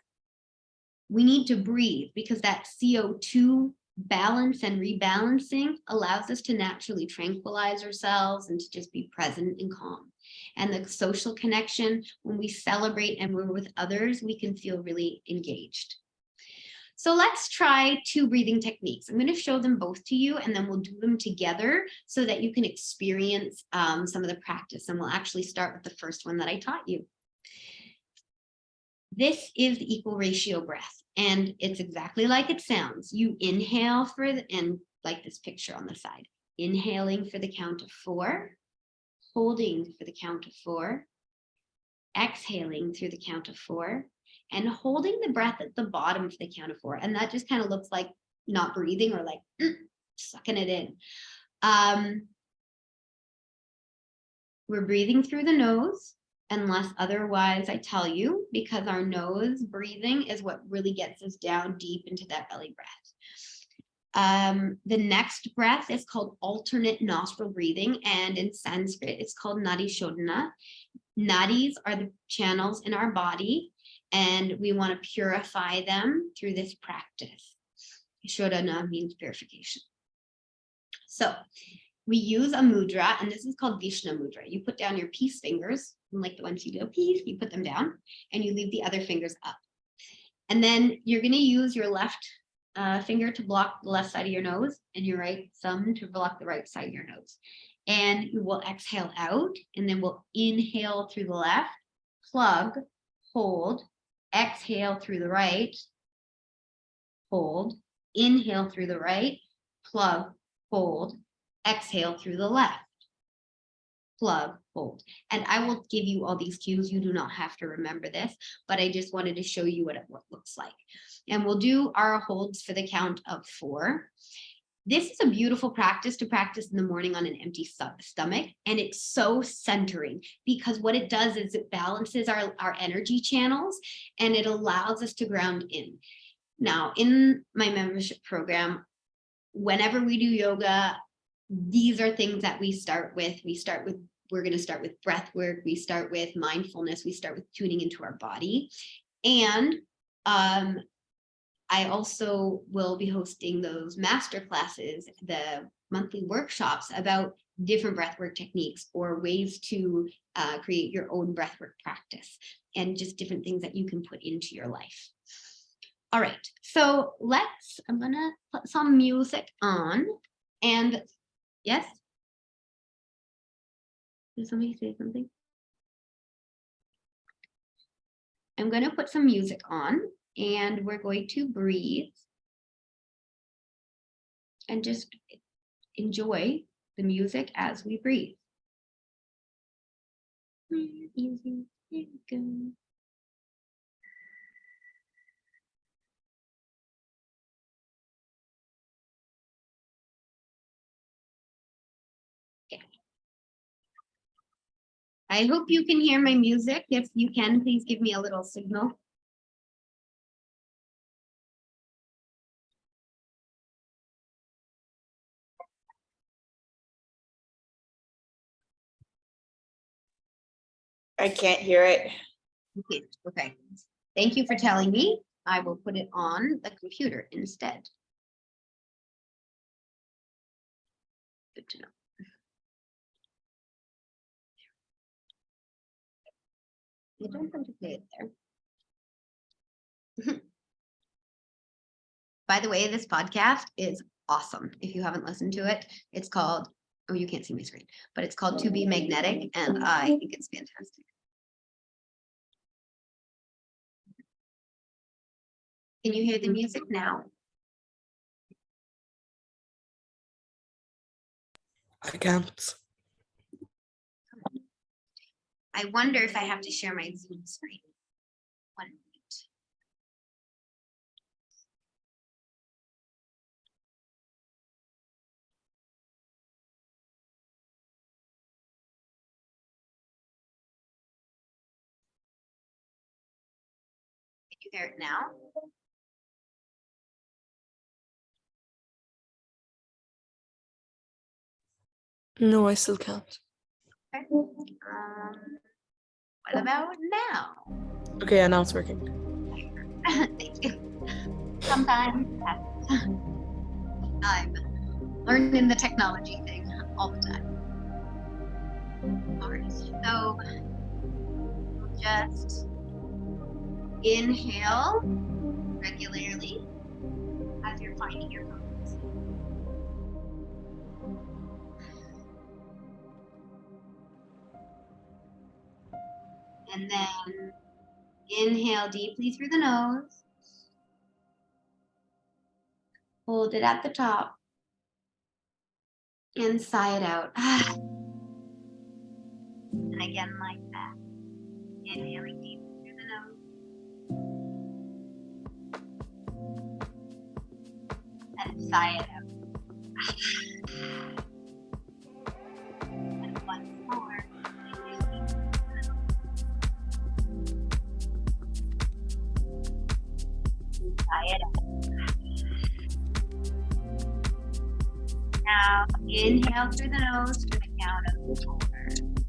We need to breathe because that CO2 balance and rebalancing allows us to naturally tranquilize ourselves and to just be present and calm. And the social connection, when we celebrate and we're with others, we can feel really engaged. So let's try 2 breathing techniques. I'm going to show them both to you, and then we'll do them together so that you can experience some of the practice. And we'll actually start with the first one that I taught you. This is the equal ratio breath, and it's exactly like it sounds. You inhale and like this picture on the side, inhaling for the count of 4, holding for the count of 4, exhaling through the count of 4, and holding the breath at the bottom for the count of 4. And that just kind of looks like not breathing or like sucking it in. We're breathing through the nose, unless otherwise I tell you, because our nose breathing is what really gets us down deep into that belly breath. The next breath is called alternate nostril breathing, and in Sanskrit, it's called Nadi Shodhana. Nadis are the channels in our body, and we want to purify them through this practice. Shodhana means purification. So we use a mudra, and this is called Vishnu mudra. You put down your peace fingers, like the ones you go peace, you put them down, and you leave the other fingers up. And then you're going to use your left finger to block the left side of your nose, and your right thumb to block the right side of your nose. And you will exhale out, and then we'll inhale through the left, plug, hold, exhale through the right, hold, inhale through the right, plug, hold, exhale through the left, plug, hold. And I will give you all these cues. You do not have to remember this, but I just wanted to show you what it looks like. And we'll do our holds for the count of 4. This is a beautiful practice to practice in the morning on an empty stomach. And it's so centering because what it does is it balances our energy channels and it allows us to ground in. Now, in my membership program, whenever we do yoga, these are things that we start with. We're going to start with breath work. We start with mindfulness. We start with tuning into our body. And I also will be hosting those master classes, the monthly workshops about different breathwork techniques or ways to create your own breathwork practice and just different things that you can put into your life. All right, so I'm gonna put some music on, and yes? Did somebody say something? I'm gonna put some music on, and we're going to breathe and just enjoy the music as we breathe. Breathe easy, here we go. Okay. I hope you can hear my music. If you can, please give me a little signal. I can't hear it. Okay. Thank you for telling me. I will put it on the computer instead. Good to know. I don't want to play it there. By the way, this podcast is awesome. If you haven't listened to it, it's called, oh, you can't see my screen, but it's called To Be Magnetic, and I think it's fantastic. Can you hear the music now? I can't. I wonder if I have to share my Zoom screen. 1 minute. Can you hear it now? No, I still can't. Okay. What about now? Okay, yeah, now it's working. Thank you. Sometimes I'm learning the technology thing all the time. All right, so just inhale regularly as you're finding your focus. And then inhale deeply through the nose. Hold it at the top. And sigh it out. And again, like that. Inhaling deeply through the nose. And sigh it out. And once more. Inhale deeply through the nose. And sigh it out. Now inhale through the nose to the count of 4.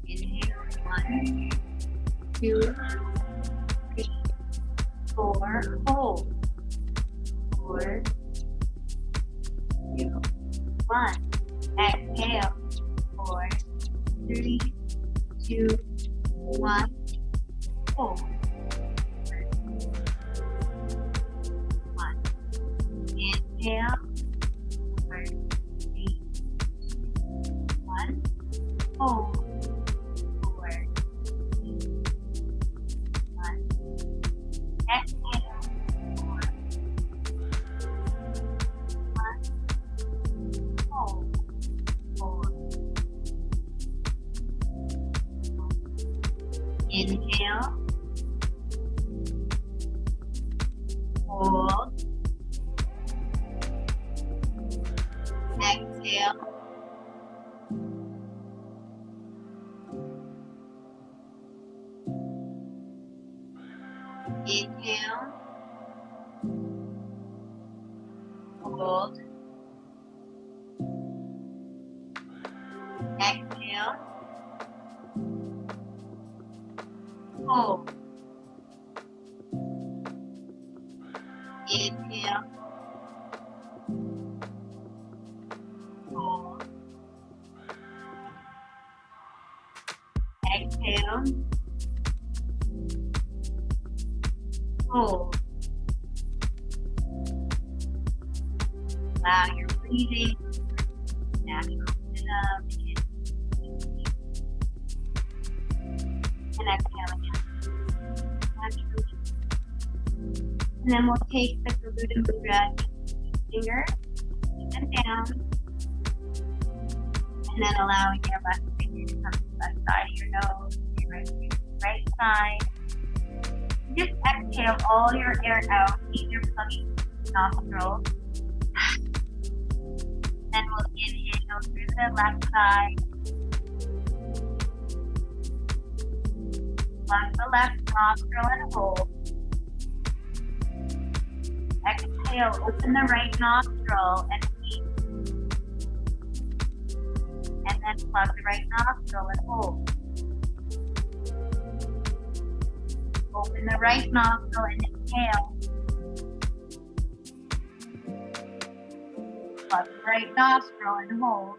Inhale 1, 2, 3, 4. Hold. 4, 2, 1. Exhale. 4, 3, 2, 1. Hold. 1. Inhale. 4, 3, 1. Hold. 4, 3, 1. Exhale. 4, 1. Hold. 4. Inhale. Hold. Exhale. Inhale. Hold. Exhale. Hold. Inhale. Hold. Exhale. Hold. Allow your breathing natural rhythm and exhale again. Naturally. And then we'll take the Garuda Mudra finger and down. And then allowing your left finger to come to the left side of your nose, your right finger to the right side. Just exhale all your air out, either plugging nostrils. Then we'll inhale through the left side. Plug the left nostril and hold. Exhale, open the right nostril and keep. And then plug the right nostril and hold. Open the right nostril and inhale. Plug the right nostril and hold.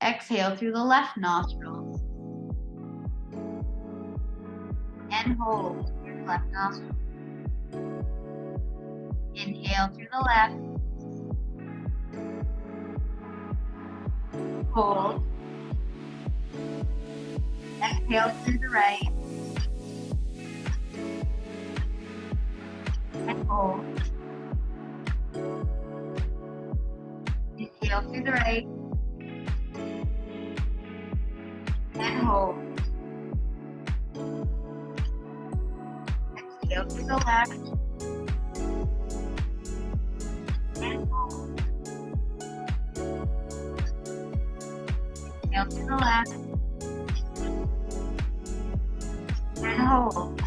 Exhale through the left nostril. and hold through the left nostril. Inhale through the left. Hold. Exhale through the right. And hold. Inhale through the right. And hold. Exhale through the left. And hold. Exhale through the left. And hold.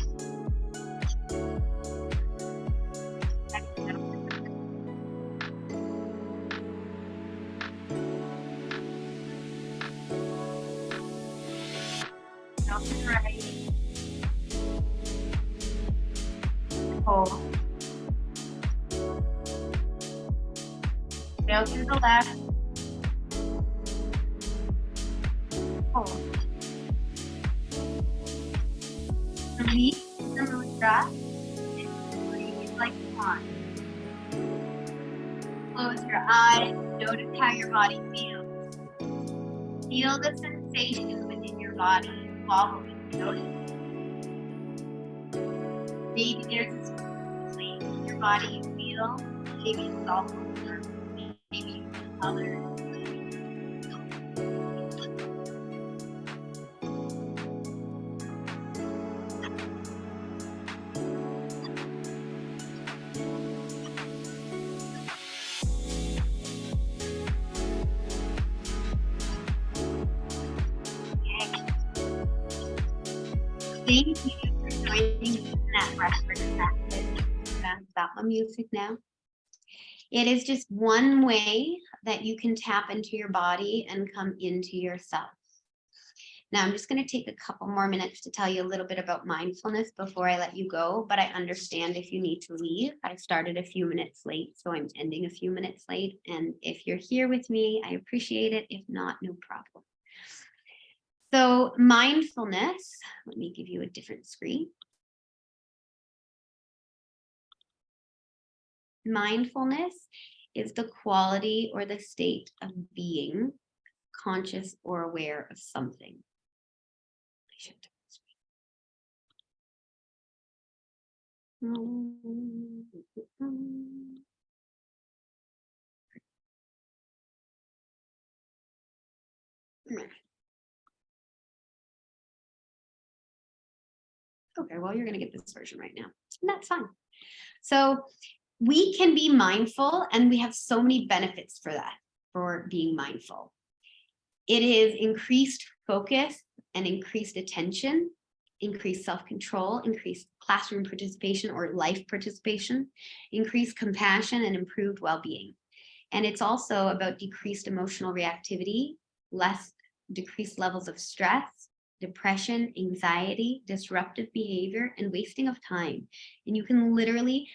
Exhale to the right. Hold. Exhale to the left. Hold. Release the mudra and breathe like you want. Close your eyes. Notice how your body feels. Feel the sensations within your body following. Notice. Maybe there's a place in your body you feel. Maybe it's all over. Maybe you feel color. Thank you for joining me in that breathwork practice. Stop my music now. It is just one way that you can tap into your body and come into yourself. Now, I'm just going to take a couple more minutes to tell you a little bit about mindfulness before I let you go, but I understand if you need to leave. I started a few minutes late, so I'm ending a few minutes late. And if you're here with me, I appreciate it. If not, no problem. So mindfulness, let me give you a different screen. Mindfulness is the quality or the state of being conscious or aware of something. Okay, well, you're going to get this version right now, and that's fine. So we can be mindful, and we have so many benefits for that, for being mindful. It is increased focus and increased attention, increased self-control, increased classroom participation or life participation, increased compassion, and improved well-being. And it's also about decreased emotional reactivity, decreased levels of stress, depression, anxiety, disruptive behavior, and wasting of time. And you can literally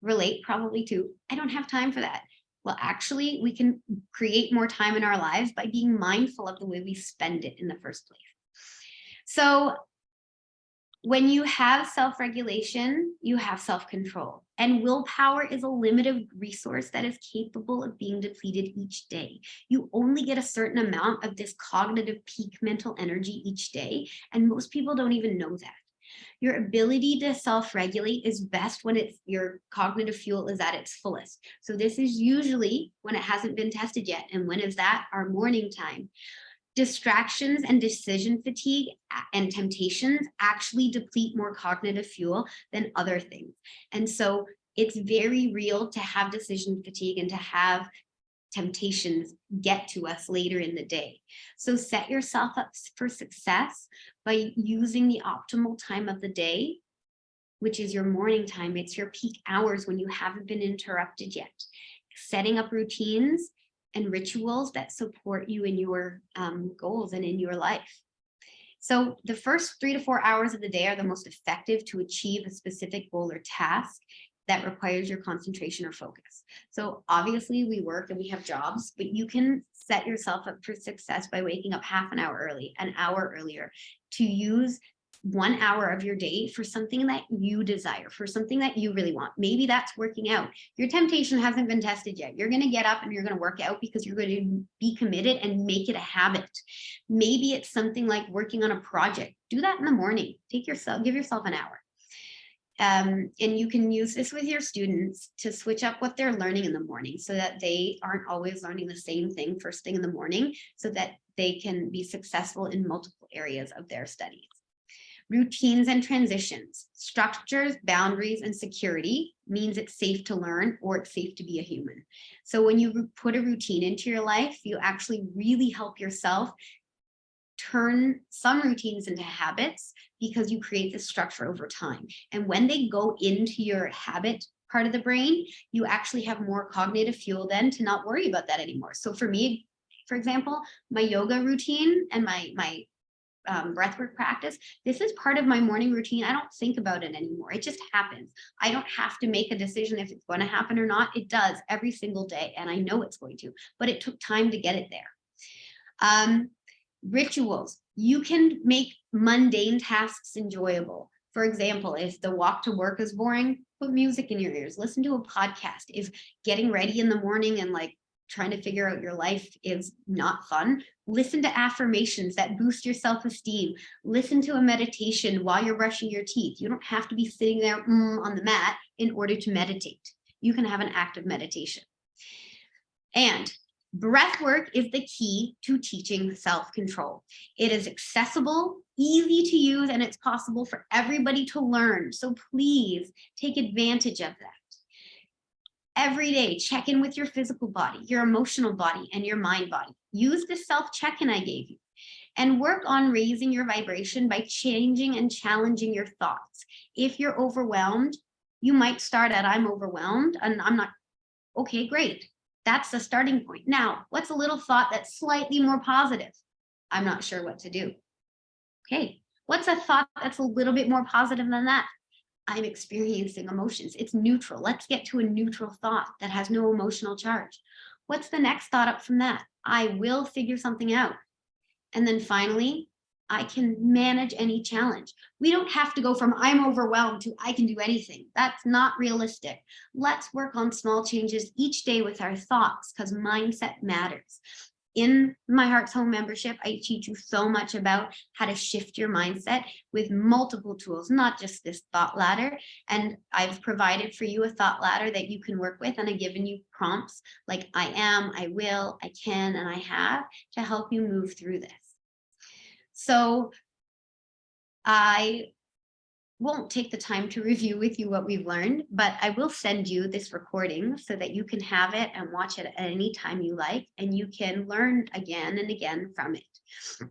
relate probably to, I don't have time for that. Well, actually, we can create more time in our lives by being mindful of the way we spend it in the first place. So when you have self-regulation, you have self-control. And willpower is a limited resource that is capable of being depleted each day. You only get a certain amount of this cognitive peak mental energy each day, and most people don't even know that. Your ability to self-regulate is best when your cognitive fuel is at its fullest. So this is usually when it hasn't been tested yet. And when is that? Our morning time. Distractions and decision fatigue and temptations actually deplete more cognitive fuel than other things. And so it's very real to have decision fatigue and to have temptations get to us later in the day. So set yourself up for success by using the optimal time of the day, which is your morning time. It's your peak hours when you haven't been interrupted yet. Setting up routines and rituals that support you in your goals and in your life. So the first 3 to 4 hours of the day are the most effective to achieve a specific goal or task that requires your concentration or focus. So obviously we work and we have jobs, but you can set yourself up for success by waking up half an hour early, an hour earlier, to use 1 hour of your day for something that you desire, for something that you really want. Maybe that's working out. Your temptation hasn't been tested yet. You're going to get up and you're going to work out because you're going to be committed and make it a habit. Maybe it's something like working on a project. Do that in the morning. Give yourself an hour. And you can use this with your students to switch up what they're learning in the morning so that they aren't always learning the same thing first thing in the morning, so that they can be successful in multiple areas of their studies. Routines and transitions, structures, boundaries, and security means it's safe to learn or it's safe to be a human. So when you put a routine into your life, you actually really help yourself turn some routines into habits because you create this structure over time. And when they go into your habit part of the brain, you actually have more cognitive fuel then to not worry about that anymore. So for me, for example, my yoga routine and my breathwork practice, this is part of my morning routine. I don't think about it anymore. It just happens. I don't have to make a decision if it's going to happen or not. It does every single day, and I know it's going to, but it took time to get it there. Rituals. You can make mundane tasks enjoyable. For example, if the walk to work is boring, put music in your ears, listen to a podcast. If getting ready in the morning and like trying to figure out your life is not fun, listen to affirmations that boost your self-esteem. Listen to a meditation while you're brushing your teeth. You don't have to be sitting there on the mat in order to meditate. You can have an active meditation. And breath work is the key to teaching self-control. It is accessible, easy to use, and it's possible for everybody to learn. So please take advantage of that. Every day, check in with your physical body, your emotional body, and your mind body. Use the self-check-in I gave you and work on raising your vibration by changing and challenging your thoughts. If you're overwhelmed, you might start at I'm overwhelmed and I'm not, okay, great. That's the starting point. Now, what's a little thought that's slightly more positive? I'm not sure what to do. Okay, what's a thought that's a little bit more positive than that? I'm experiencing emotions. It's neutral. Let's get to a neutral thought that has no emotional charge. What's the next thought up from that? I will figure something out. And then finally, I can manage any challenge. We don't have to go from I'm overwhelmed to I can do anything. That's not realistic. Let's work on small changes each day with our thoughts because mindset matters. In my Heart's Home membership, I teach you so much about how to shift your mindset with multiple tools, not just this thought ladder. And I've provided for you a thought ladder that you can work with, and I've given you prompts like I am, I will, I can, and I have to help you move through this. So I won't take the time to review with you what we've learned, but I will send you this recording so that you can have it and watch it at any time you like, and you can learn again and again from it.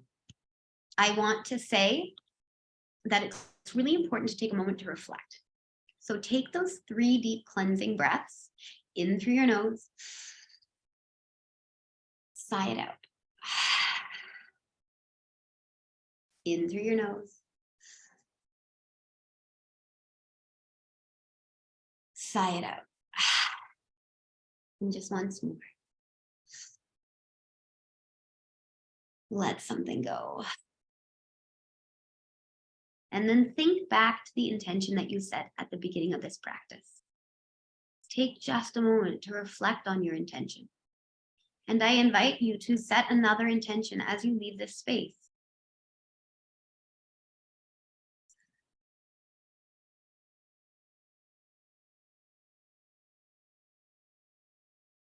I want to say that it's really important to take a moment to reflect. So take those 3 deep cleansing breaths in through your nose, sigh it out. In through your nose. Sigh it out. And just once more. Let something go. And then think back to the intention that you set at the beginning of this practice. Take just a moment to reflect on your intention. And I invite you to set another intention as you leave this space.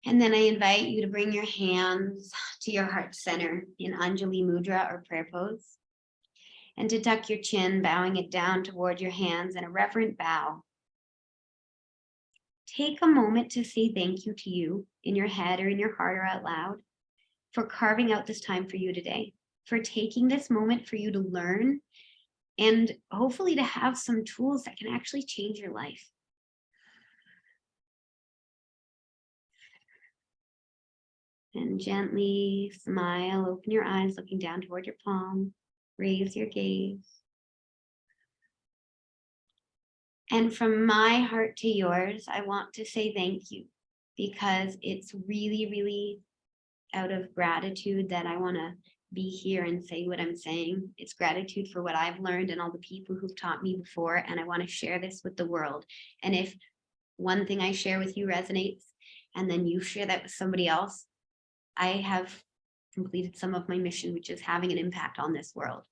And then I invite you to bring your hands to your heart center in Anjali Mudra or prayer pose. And to tuck your chin, bowing it down toward your hands in a reverent bow. Take a moment to say thank you to you in your head or in your heart or out loud for carving out this time for you today, for taking this moment for you to learn and hopefully to have some tools that can actually change your life. And gently smile, open your eyes, looking down toward your palm, raise your gaze. And from my heart to yours, I want to say thank you because it's really, really out of gratitude that I want to be here and say what I'm saying. It's gratitude for what I've learned and all the people who've taught me before. And I want to share this with the world. And if one thing I share with you resonates, and then you share that with somebody else, I have completed some of my mission, which is having an impact on this world.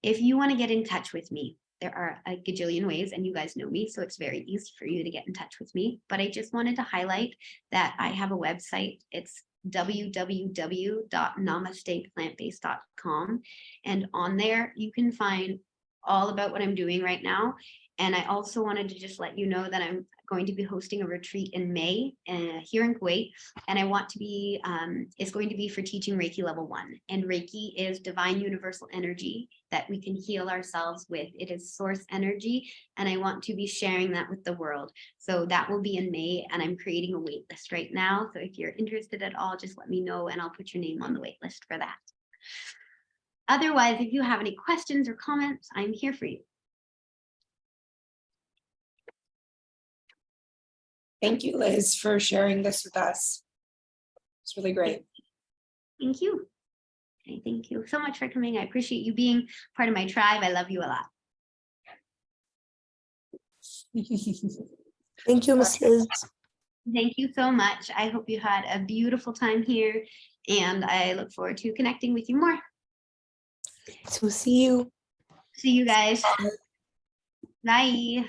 If you want to get in touch with me, there are a gajillion ways, and you guys know me, so it's very easy for you to get in touch with me. But I just wanted to highlight that I have a website. It's www.namasteplantbased.com. And on there, you can find all about what I'm doing right now. And I also wanted to just let you know that I'm going to be hosting a retreat in May here in Kuwait. And I want to be, it's going to be for teaching Reiki level 1. And Reiki is divine universal energy that we can heal ourselves with. It is source energy. And I want to be sharing that with the world. So that will be in May, and I'm creating a wait list right now. So if you're interested at all, just let me know and I'll put your name on the wait list for that. Otherwise, if you have any questions or comments, I'm here for you. Thank you, Liz, for sharing this with us. It's really great. Thank you. Okay, thank you so much for coming. I appreciate you being part of my tribe. I love you a lot. Thank you, Miss Liz. Thank you so much. I hope you had a beautiful time here, and I look forward to connecting with you more. So see you. See you guys. Bye.